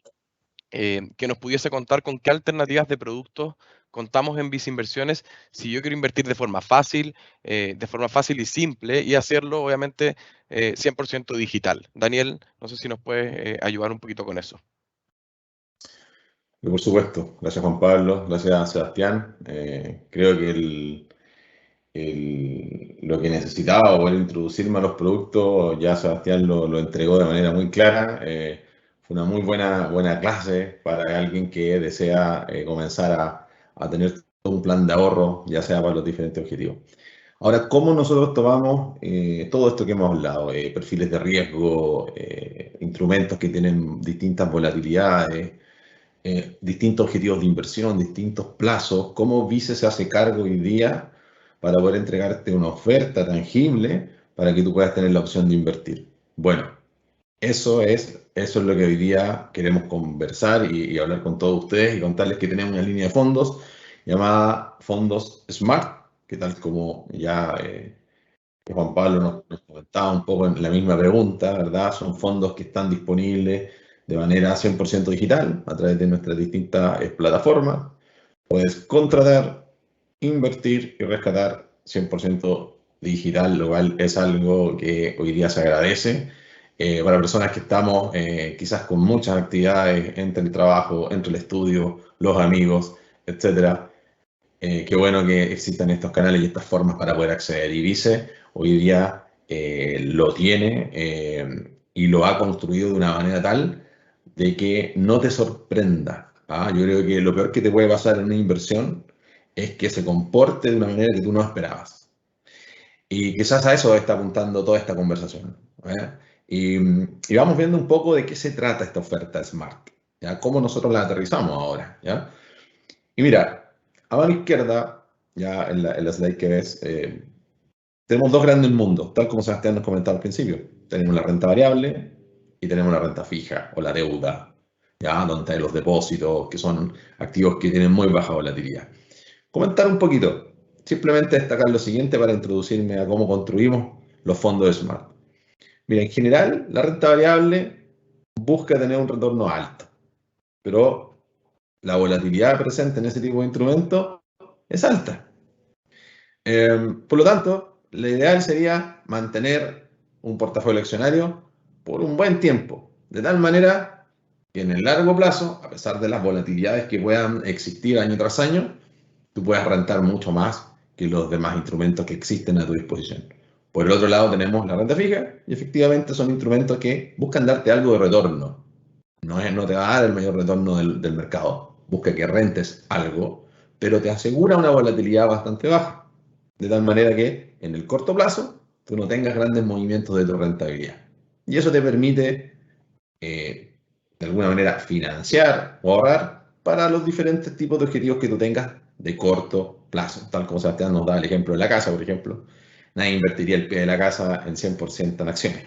que nos pudiese contar con qué alternativas de productos contamos en Viceinversiones si yo quiero invertir de forma fácil y simple y hacerlo obviamente 100% digital. Daniel, no sé si nos puedes ayudar un poquito con eso. Por supuesto, gracias Juan Pablo, gracias Sebastián. Creo que lo que necesitaba poder introducirme a los productos, ya Sebastián lo entregó de manera muy clara. Fue una muy buena clase para alguien que desea comenzar a tener un plan de ahorro, ya sea para los diferentes objetivos. Ahora, ¿cómo nosotros tomamos todo esto que hemos hablado? Perfiles de riesgo, instrumentos que tienen distintas volatilidades, distintos objetivos de inversión, distintos plazos. ¿Cómo Vice se hace cargo hoy día para poder entregarte una oferta tangible para que tú puedas tener la opción de invertir? Bueno, eso es lo que hoy día queremos conversar y hablar con todos ustedes y contarles que tenemos una línea de fondos llamada Fondos Smart, que tal como ya Juan Pablo nos comentaba un poco en la misma pregunta, ¿verdad? Son fondos que están disponibles de manera 100% digital a través de nuestras distintas plataformas. Puedes contratar, invertir y rescatar 100% digital, lo cual es algo que hoy día se agradece para personas que estamos quizás con muchas actividades entre el trabajo, entre el estudio, los amigos, etcétera. Qué bueno que existan estos canales y estas formas para poder acceder. Y Vice hoy día lo tiene y lo ha construido de una manera tal de que no te sorprenda. Yo creo que lo peor que te puede pasar en una inversión es que se comporte de una manera que tú no esperabas. Y quizás a eso está apuntando toda esta conversación. Y vamos viendo un poco de qué se trata esta oferta Smart. ¿Ya? Cómo nosotros la aterrizamos ahora. ¿Ya? Y mira, a mano izquierda, ya en la slide que ves, tenemos dos grandes mundos, tal como Sebastián nos comentaba al principio. Tenemos la renta variable y tenemos la renta fija o la deuda, ya donde hay los depósitos, que son activos que tienen muy baja volatilidad. Comentar un poquito, simplemente destacar lo siguiente para introducirme a cómo construimos los fondos de Smart. Mira, en general, la renta variable busca tener un retorno alto, pero la volatilidad presente en ese tipo de instrumentos es alta. Por lo tanto, lo ideal sería mantener un portafolio accionario por un buen tiempo, de tal manera que en el largo plazo, a pesar de las volatilidades que puedan existir año tras año, tú puedas rentar mucho más que los demás instrumentos que existen a tu disposición. Por el otro lado tenemos la renta fija y efectivamente son instrumentos que buscan darte algo de retorno. No te va a dar el mayor retorno del mercado, busca que rentes algo, pero te asegura una volatilidad bastante baja, de tal manera que en el corto plazo tú no tengas grandes movimientos de tu rentabilidad. Y eso te permite, de alguna manera, financiar o ahorrar para los diferentes tipos de objetivos que tú tengas de corto plazo, tal como Sebastián nos da el ejemplo de la casa, por ejemplo. Nadie invertiría el pie de la casa en 100% en acciones.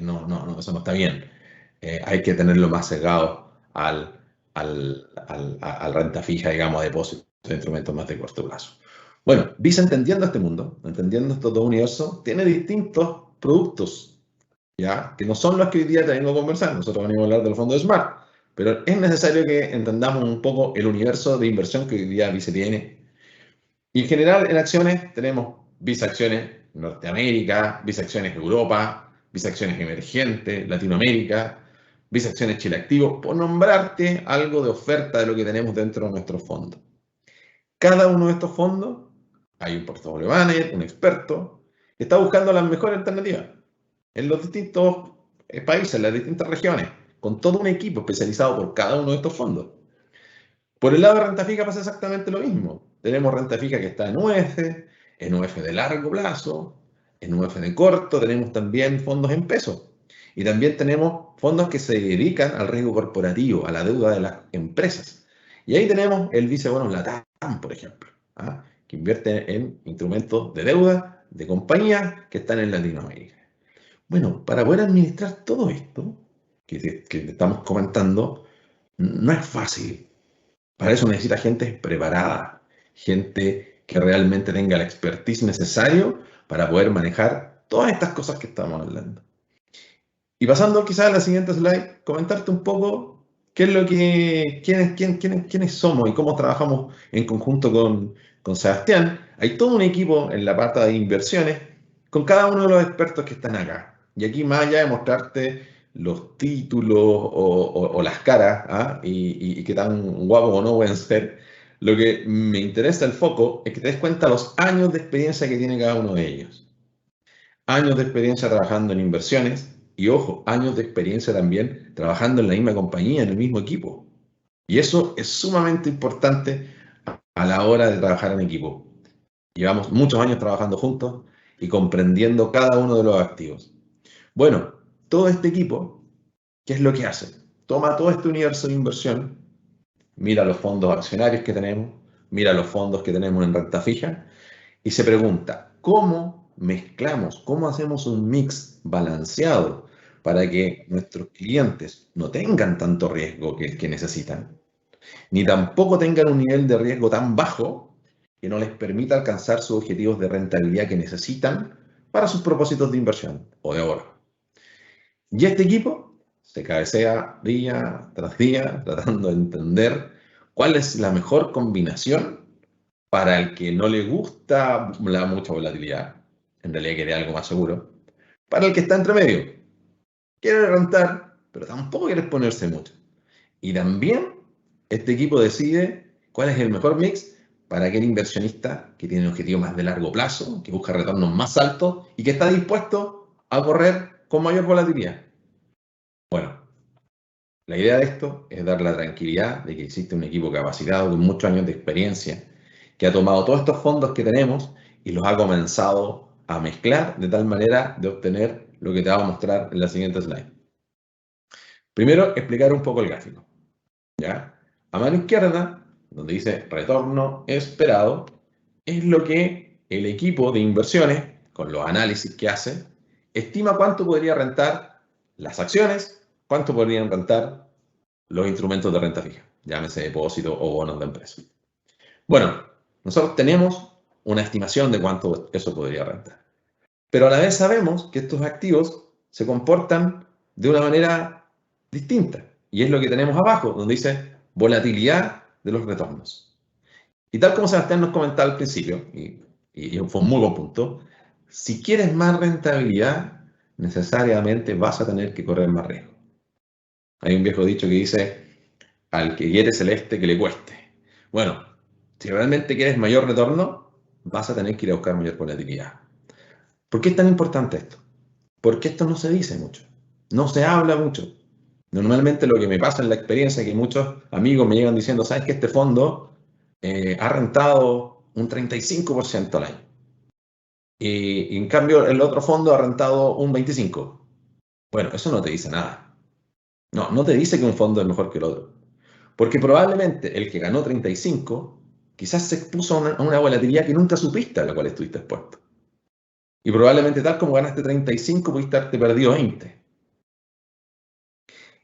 No, eso no está bien. Hay que tenerlo más cerrado al renta fija, digamos, a depósitos de instrumentos más de corto plazo. Bueno, Vice, entendiendo este mundo, entendiendo estos dos universos, tiene distintos productos, ¿ya? Que no son los que hoy día te vengo a conversar. Nosotros venimos a hablar del fondo de Smart, pero es necesario que entendamos un poco el universo de inversión que hoy día Vice tiene. Y en general en acciones tenemos Vice Acciones Norteamérica, Vice Acciones Europa, Vice Acciones Emergentes, Latinoamérica, Vice Acciones Chile Activo, por nombrarte algo de oferta de lo que tenemos dentro de nuestros fondos. Cada uno de estos fondos, hay un portfolio manager, un experto, que está buscando las mejores alternativas en los distintos países, en las distintas regiones, con todo un equipo especializado por cada uno de estos fondos. Por el lado de renta fija pasa exactamente lo mismo. Tenemos renta fija que está en UF de largo plazo, en UF de corto, tenemos también fondos en pesos. Y también tenemos fondos que se dedican al riesgo corporativo, a la deuda de las empresas. Y ahí tenemos el Vicebonos Latam, por ejemplo, ¿ah? Que invierte en instrumentos de deuda de compañías que están en Latinoamérica. Bueno, para poder administrar todo esto que te estamos comentando, no es fácil. Para eso necesita gente preparada, gente que realmente tenga la expertise necesario para poder manejar todas estas cosas que estamos hablando. Y pasando quizás a la siguiente slide, comentarte un poco qué es lo que, quiénes somos y cómo trabajamos en conjunto con Sebastián. Hay todo un equipo en la parte de inversiones con cada uno de los expertos que están acá. Y aquí más allá de mostrarte los títulos o las caras, ¿ah? y qué tan guapos o no pueden ser, lo que me interesa el foco es que te des cuenta los años de experiencia que tiene cada uno de ellos. Años de experiencia trabajando en inversiones y, ojo, años de experiencia también trabajando en la misma compañía, en el mismo equipo. Y eso es sumamente importante a la hora de trabajar en equipo. Llevamos muchos años trabajando juntos y comprendiendo cada uno de los activos. Bueno, todo este equipo, ¿qué es lo que hace? Toma todo este universo de inversión, mira los fondos accionarios que tenemos, mira los fondos que tenemos en renta fija y se pregunta, ¿cómo mezclamos, cómo hacemos un mix balanceado para que nuestros clientes no tengan tanto riesgo que necesitan, ni tampoco tengan un nivel de riesgo tan bajo que no les permita alcanzar sus objetivos de rentabilidad que necesitan para sus propósitos de inversión o de ahorro? Y este equipo se cabecea día tras día tratando de entender cuál es la mejor combinación para el que no le gusta la mucha volatilidad, en realidad quiere algo más seguro, para el que está entre medio, quiere rentar, pero tampoco quiere exponerse mucho. Y también este equipo decide cuál es el mejor mix para aquel inversionista que tiene un objetivo más de largo plazo, que busca retornos más altos y que está dispuesto a correr con mayor volatilidad. Bueno, la idea de esto es dar la tranquilidad de que existe un equipo capacitado con muchos años de experiencia que ha tomado todos estos fondos que tenemos y los ha comenzado a mezclar de tal manera de obtener lo que te voy a mostrar en la siguiente slide. Primero, explicar un poco el gráfico, ¿ya? A mano izquierda, donde dice retorno esperado, es lo que el equipo de inversiones, con los análisis que hace, estima cuánto podría rentar las acciones, cuánto podrían rentar los instrumentos de renta fija, llámese depósito o bonos de empresa. Bueno, nosotros tenemos una estimación de cuánto eso podría rentar. Pero a la vez sabemos que estos activos se comportan de una manera distinta. Y es lo que tenemos abajo, donde dice volatilidad de los retornos. Y tal como Sebastián nos comentaba al principio, y fue un muy buen punto, si quieres más rentabilidad, necesariamente vas a tener que correr más riesgo. Hay un viejo dicho que dice, al que quiere celeste que le cueste. Bueno, si realmente quieres mayor retorno, vas a tener que ir a buscar mayor volatilidad. ¿Por qué es tan importante esto? Porque esto no se dice mucho, no se habla mucho. Normalmente lo que me pasa en la experiencia es que muchos amigos me llegan diciendo, ¿sabes que este fondo ha rentado un 35% al año? Y en cambio el otro fondo ha rentado un 25%. Bueno, eso no te dice nada. No te dice que un fondo es mejor que el otro. Porque probablemente el que ganó 35 quizás se expuso a una volatilidad que nunca supiste a la cual estuviste expuesto. Y probablemente tal como ganaste 35 pudiste haberte perdido 20.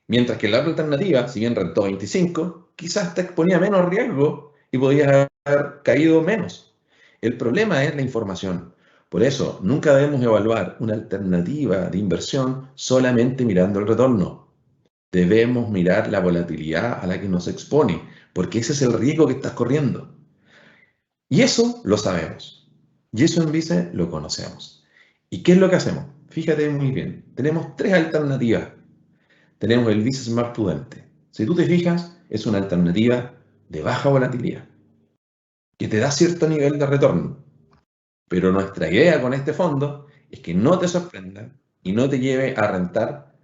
Mientras que la otra alternativa, si bien rentó 25, quizás te exponía menos riesgo y podías haber caído menos. El problema es la información. Por eso, nunca debemos evaluar una alternativa de inversión solamente mirando el retorno. debemos mirar la volatilidad a la que nos expone, porque ese es el riesgo que estás corriendo. Y eso lo sabemos. Y eso en Vice lo conocemos. ¿Y qué es lo que hacemos? Fíjate muy bien. Tenemos tres alternativas. Tenemos el Vice Smart Prudente. Si tú te fijas, es una alternativa de baja volatilidad, que te da cierto nivel de retorno. Pero nuestra idea con este fondo es que no te sorprenda y no te lleve a rentar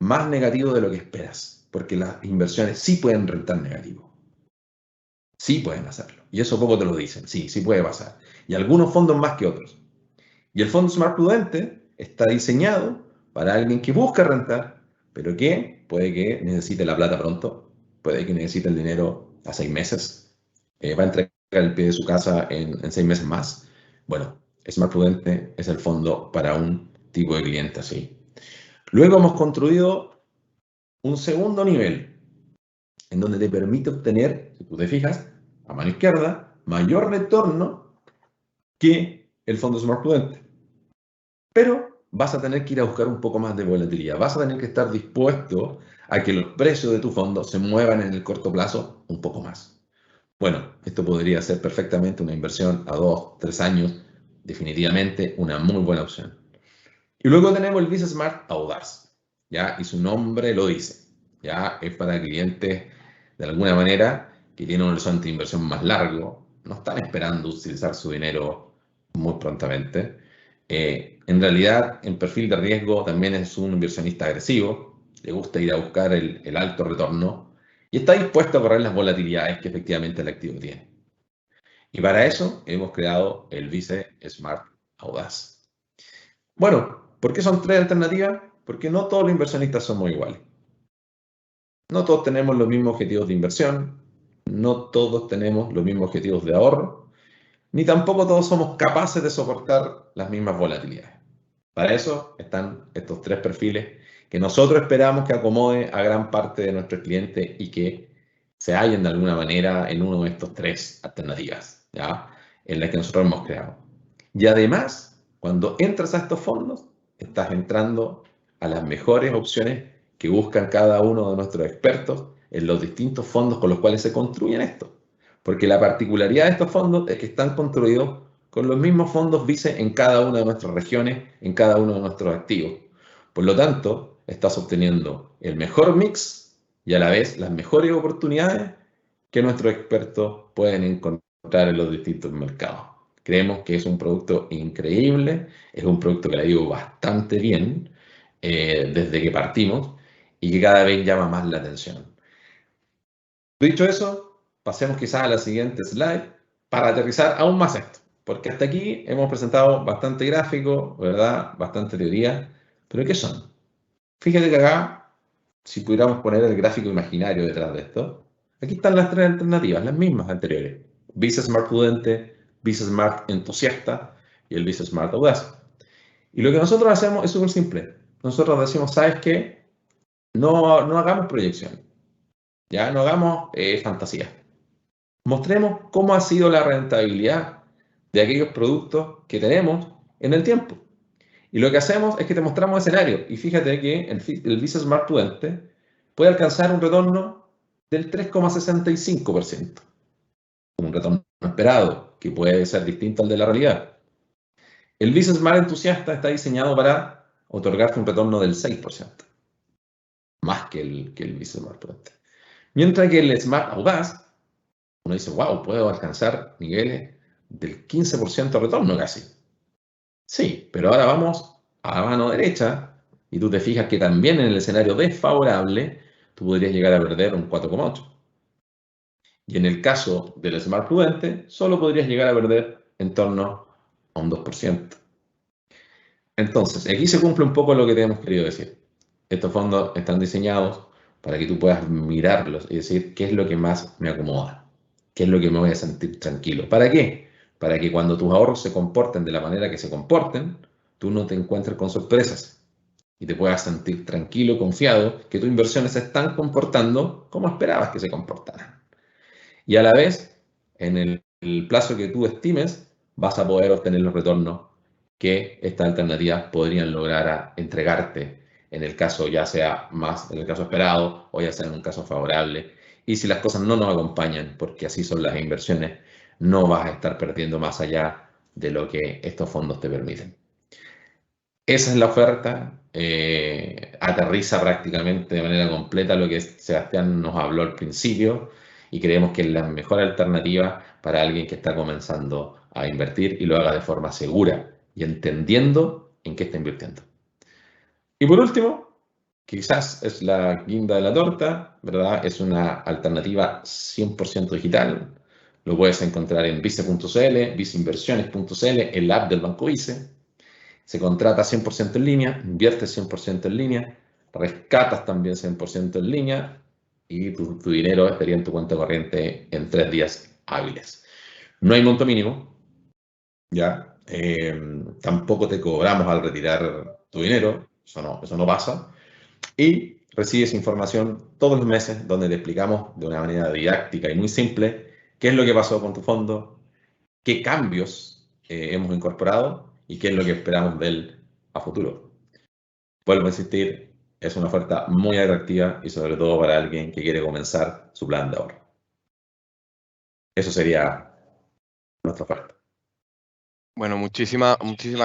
más negativo de lo que esperas, porque las inversiones sí pueden rentar negativo. Sí pueden hacerlo. Y eso poco te lo dicen. Sí, sí puede pasar. Y algunos fondos más que otros. Y el fondo Smart Prudente está diseñado para alguien que busca rentar, pero que puede que necesite la plata pronto, puede que necesite el dinero a 6 meses, va a entregar el pie de su casa en 6 meses más. Bueno, Smart Prudente es el fondo para un tipo de cliente así. Luego hemos construido un segundo nivel, en donde te permite obtener, si tú te fijas, a mano izquierda, mayor retorno que el fondo Smart Prudente. Pero vas a tener que ir a buscar un poco más de volatilidad. Vas a tener que estar dispuesto a que los precios de tu fondo se muevan en el corto plazo un poco más. Bueno, esto podría ser perfectamente una inversión a 2, 3 años, definitivamente una muy buena opción. Y luego tenemos el Visa Smart Audaz, ¿ya? Y su nombre lo dice, ¿ya? Es para clientes, de alguna manera, que tienen un horizonte de inversión más largo, no están esperando utilizar su dinero muy prontamente. En realidad, en perfil de riesgo también es un inversionista agresivo, le gusta ir a buscar el alto retorno y está dispuesto a correr las volatilidades que efectivamente el activo tiene. Y para eso hemos creado el Vice Smart Audaz. Bueno, ¿por qué son tres alternativas? Porque no todos los inversionistas somos iguales. No todos tenemos los mismos objetivos de inversión, no todos tenemos los mismos objetivos de ahorro, ni tampoco todos somos capaces de soportar las mismas volatilidades. Para eso están estos tres perfiles que nosotros esperamos que acomode a gran parte de nuestros clientes y que se hallen de alguna manera en uno de estos tres alternativas, ¿ya? En las que nosotros hemos creado. Y además, cuando entras a estos fondos, estás entrando a las mejores opciones que buscan cada uno de nuestros expertos en los distintos fondos con los cuales se construyen estos. Porque la particularidad de estos fondos es que están construidos con los mismos fondos Vice en cada una de nuestras regiones, en cada uno de nuestros activos. Por lo tanto, estás obteniendo el mejor mix y a la vez las mejores oportunidades que nuestros expertos pueden encontrar en los distintos mercados. Creemos que es un producto increíble, es un producto que le ha ido bastante bien desde que partimos y que cada vez llama más la atención. Dicho eso, pasemos quizás a la siguiente slide para aterrizar aún más esto, porque hasta aquí hemos presentado bastante gráfico, ¿verdad? Bastante teoría, pero ¿qué son? Fíjate que acá, si pudiéramos poner el gráfico imaginario detrás de esto, aquí están las tres alternativas, las mismas anteriores. Visa Smart Prudente, Visa Smart Entusiasta y el Visa Smart Audaz. Y lo que nosotros hacemos es súper simple. Nosotros decimos, ¿sabes qué? No hagamos proyección. Ya no hagamos fantasía. Mostremos cómo ha sido la rentabilidad de aquellos productos que tenemos en el tiempo. Y lo que hacemos es que te mostramos escenarios. Y fíjate que el Visa Smart Prudente puede alcanzar un retorno del 3,65%. Un retorno esperado, que puede ser distinto al de la realidad. El Visa Smart Entusiasta está diseñado para otorgarte un retorno del 6%. Más que el Visa Smart Prudente. Mientras que el Smart Audaz, uno dice, wow, puedo alcanzar niveles del 15% de retorno casi. Sí, pero ahora vamos a la mano derecha y tú te fijas que también en el escenario desfavorable tú podrías llegar a perder un 4,8. Y en el caso del Smart Prudente, solo podrías llegar a perder en torno a un 2%. Entonces, aquí se cumple un poco lo que te hemos querido decir. Estos fondos están diseñados para que tú puedas mirarlos y decir qué es lo que más me acomoda, qué es lo que me voy a sentir tranquilo. ¿Para qué? Para que cuando tus ahorros se comporten de la manera que se comporten, tú no te encuentres con sorpresas y te puedas sentir tranquilo, confiado, que tus inversiones se están comportando como esperabas que se comportaran. Y a la vez, en el plazo que tú estimes, vas a poder obtener los retornos que estas alternativas podrían lograr entregarte en el caso ya sea más en el caso esperado o ya sea en un caso favorable. Y si las cosas no nos acompañan, porque así son las inversiones, no vas a estar perdiendo más allá de lo que estos fondos te permiten. Esa es la oferta, aterriza prácticamente de manera completa lo que Sebastián nos habló al principio y creemos que es la mejor alternativa para alguien que está comenzando a invertir y lo haga de forma segura y entendiendo en qué está invirtiendo. Y por último, quizás es la guinda de la torta, ¿verdad? Es una alternativa 100% digital. Lo puedes encontrar en vice.cl, viceinversiones.cl, el app del Banco Vice. Se contrata 100% en línea, inviertes 100% en línea, rescatas también 100% en línea y tu dinero estaría en tu cuenta corriente en 3 días hábiles. No hay monto mínimo, ¿ya? Tampoco te cobramos al retirar tu dinero, eso no pasa. Y recibes información todos los meses donde te explicamos de una manera didáctica y muy simple qué es lo que pasó con tu fondo, qué cambios hemos incorporado y qué es lo que esperamos de él a futuro. Vuelvo a insistir, es una oferta muy atractiva y sobre todo para alguien que quiere comenzar su plan de ahorro. Eso sería nuestra oferta. Bueno, muchísimas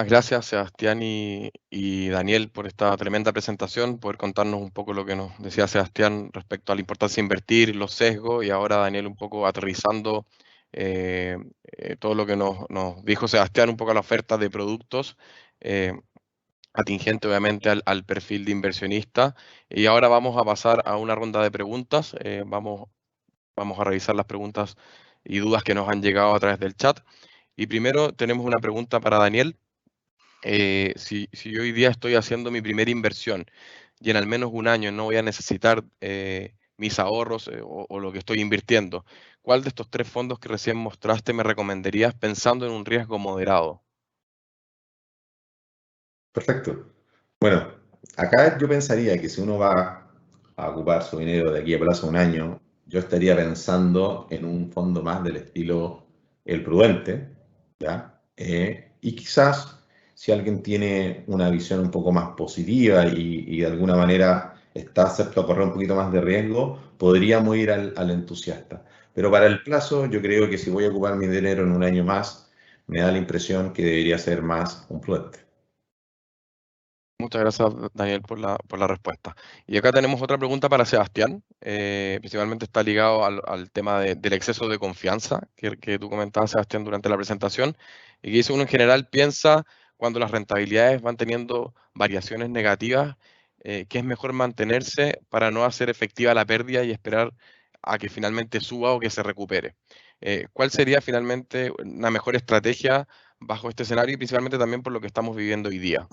gracias Sebastián y Daniel por esta tremenda presentación, poder contarnos un poco lo que nos decía Sebastián respecto a la importancia de invertir, los sesgos, y ahora Daniel un poco aterrizando todo lo que nos dijo Sebastián, un poco a la oferta de productos, atingente obviamente al perfil de inversionista. Y ahora vamos a pasar a una ronda de preguntas, vamos a revisar las preguntas y dudas que nos han llegado a través del chat. Y primero tenemos una pregunta para Daniel. Si yo hoy día estoy haciendo mi primera inversión y en al menos un año no voy a necesitar mis ahorros o lo que estoy invirtiendo, ¿cuál de estos 3 fondos que recién mostraste me recomendarías pensando en un riesgo moderado? Perfecto. Bueno, acá yo pensaría que si uno va a ocupar su dinero de aquí a plazo de un año, yo estaría pensando en un fondo más del estilo el prudente, ¿ya? Y quizás si alguien tiene una visión un poco más positiva y de alguna manera está acepto a correr un poquito más de riesgo, podríamos ir al entusiasta. Pero para el plazo, yo creo que si voy a ocupar mi dinero en un año más, me da la impresión que debería ser más un prudente. Muchas gracias, Daniel, por la respuesta. Y acá tenemos otra pregunta para Sebastián. Principalmente está ligado al tema del exceso de confianza que tú comentabas, Sebastián, durante la presentación. Y que dice: uno en general piensa, cuando las rentabilidades van teniendo variaciones negativas, que es mejor mantenerse para no hacer efectiva la pérdida y esperar a que finalmente suba o que se recupere. ¿Cuál sería finalmente una mejor estrategia bajo este escenario y principalmente también por lo que estamos viviendo hoy día?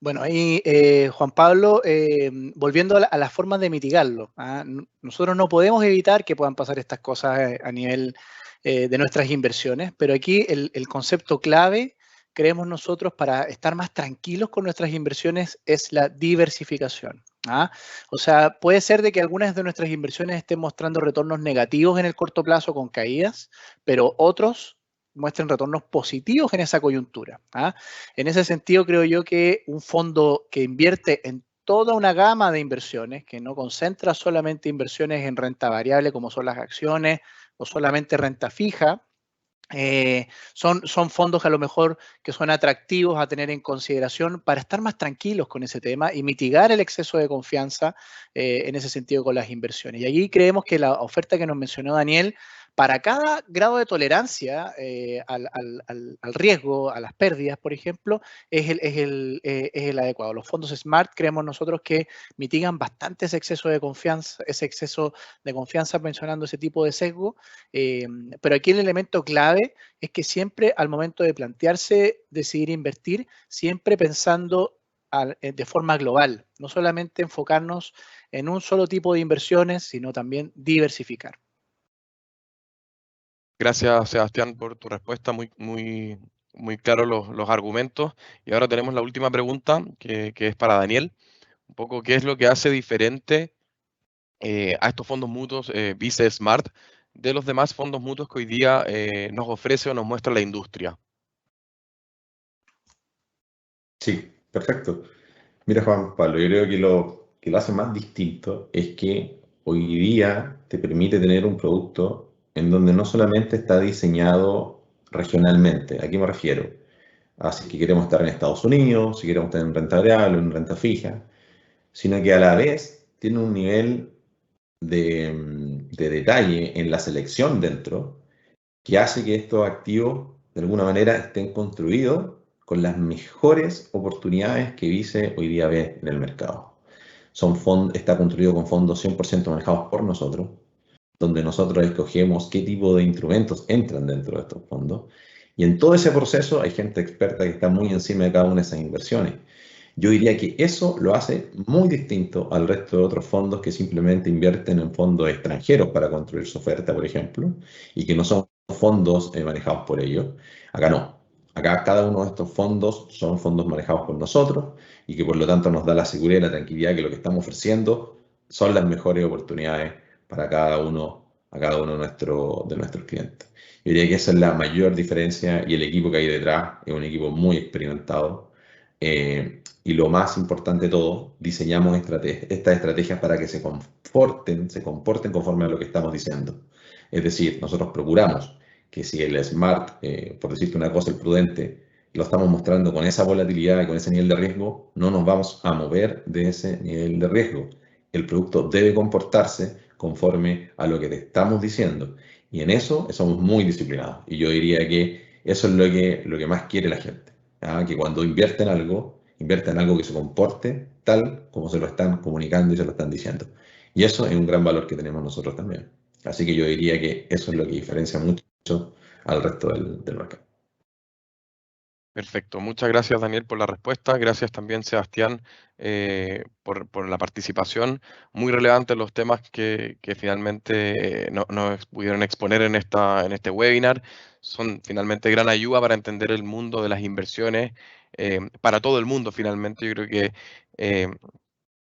Bueno, ahí Juan Pablo, volviendo a las formas de mitigarlo, ¿ah? Nosotros no podemos evitar que puedan pasar estas cosas a nivel de nuestras inversiones, pero aquí el concepto clave, creemos nosotros, para estar más tranquilos con nuestras inversiones es la diversificación. ¿Ah? O sea, puede ser de que algunas de nuestras inversiones estén mostrando retornos negativos en el corto plazo con caídas, pero otros muestren retornos positivos en esa coyuntura. ¿Ah? En ese sentido, creo yo que un fondo que invierte en toda una gama de inversiones, que no concentra solamente inversiones en renta variable como son las acciones o solamente renta fija, son fondos a lo mejor que son atractivos a tener en consideración para estar más tranquilos con ese tema y mitigar el exceso de confianza en ese sentido con las inversiones. Y allí creemos que la oferta que nos mencionó Daniel, para cada grado de tolerancia al riesgo, a las pérdidas, por ejemplo, es el adecuado. Los fondos Smart creemos nosotros que mitigan bastante ese exceso de confianza, mencionando ese tipo de sesgo, pero aquí el elemento clave es que siempre al momento de plantearse decidir invertir, siempre pensando de forma global, no solamente enfocarnos en un solo tipo de inversiones, sino también diversificar. Gracias, Sebastián, por tu respuesta, muy claros los argumentos. Y ahora tenemos la última pregunta, que es para Daniel. Un poco, ¿qué es lo que hace diferente a estos fondos mutuos Vice Smart de los demás fondos mutuos que hoy día nos ofrece o nos muestra la industria? Sí, perfecto. Mira, Juan Pablo, yo creo que lo hace más distinto es que hoy día te permite tener un producto en donde no solamente está diseñado regionalmente. ¿A qué me refiero? Así que queremos estar en Estados Unidos, si queremos estar en renta variable, en renta fija, sino que a la vez tiene un nivel de detalle en la selección dentro que hace que estos activos de alguna manera estén construidos con las mejores oportunidades que Vice hoy día ve en el mercado. Está construido con fondos 100% manejados por nosotros, donde nosotros escogemos qué tipo de instrumentos entran dentro de estos fondos. Y en todo ese proceso hay gente experta que está muy encima de cada una de esas inversiones. Yo diría que eso lo hace muy distinto al resto de otros fondos que simplemente invierten en fondos extranjeros para construir su oferta, por ejemplo, y que no son fondos manejados por ellos. Acá no. Acá cada uno de estos fondos son fondos manejados por nosotros y que por lo tanto nos da la seguridad y la tranquilidad que lo que estamos ofreciendo son las mejores oportunidades para a cada uno de nuestros clientes. Yo diría que esa es la mayor diferencia y el equipo que hay detrás es un equipo muy experimentado. Y lo más importante de todo, diseñamos estas estrategias para que se comporten conforme a lo que estamos diciendo. Es decir, nosotros procuramos que si el smart, por decirte una cosa, el prudente, lo estamos mostrando con esa volatilidad y con ese nivel de riesgo, no nos vamos a mover de ese nivel de riesgo. El producto debe comportarse conforme a lo que te estamos diciendo. Y en eso somos muy disciplinados. Y yo diría que eso es lo que más quiere la gente. Que cuando invierten en algo que se comporte tal como se lo están comunicando y se lo están diciendo. Y eso es un gran valor que tenemos nosotros también. Así que yo diría que eso es lo que diferencia mucho al resto del mercado. Perfecto. Muchas gracias, Daniel, por la respuesta. Gracias también, Sebastián, por la participación. Muy relevante los temas que finalmente nos pudieron exponer en este webinar. Son finalmente gran ayuda para entender el mundo de las inversiones, para todo el mundo finalmente. Yo creo que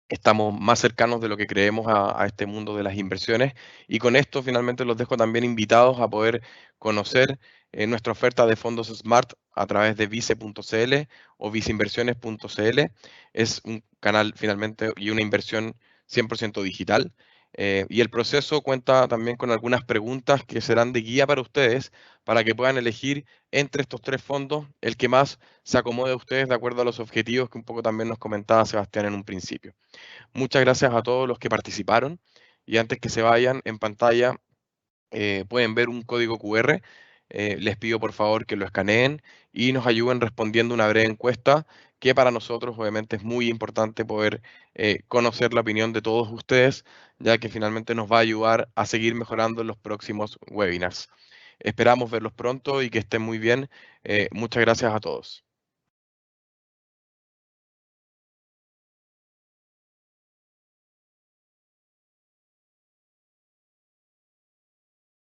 estamos más cercanos de lo que creemos a este mundo de las inversiones. Y con esto finalmente los dejo también invitados a poder conocer nuestra oferta de fondos Smart a través de vice.cl o viceinversiones.cl. Es un canal finalmente y una inversión 100% digital. Y el proceso cuenta también con algunas preguntas que serán de guía para ustedes para que puedan elegir entre estos tres fondos el que más se acomode a ustedes de acuerdo a los objetivos que un poco también nos comentaba Sebastián en un principio. Muchas gracias a todos los que participaron y antes que se vayan en pantalla pueden ver un código QR. Les pido por favor que lo escaneen y nos ayuden respondiendo una breve encuesta que para nosotros obviamente es muy importante poder conocer la opinión de todos ustedes, ya que finalmente nos va a ayudar a seguir mejorando en los próximos webinars. Esperamos verlos pronto y que estén muy bien. Muchas gracias a todos.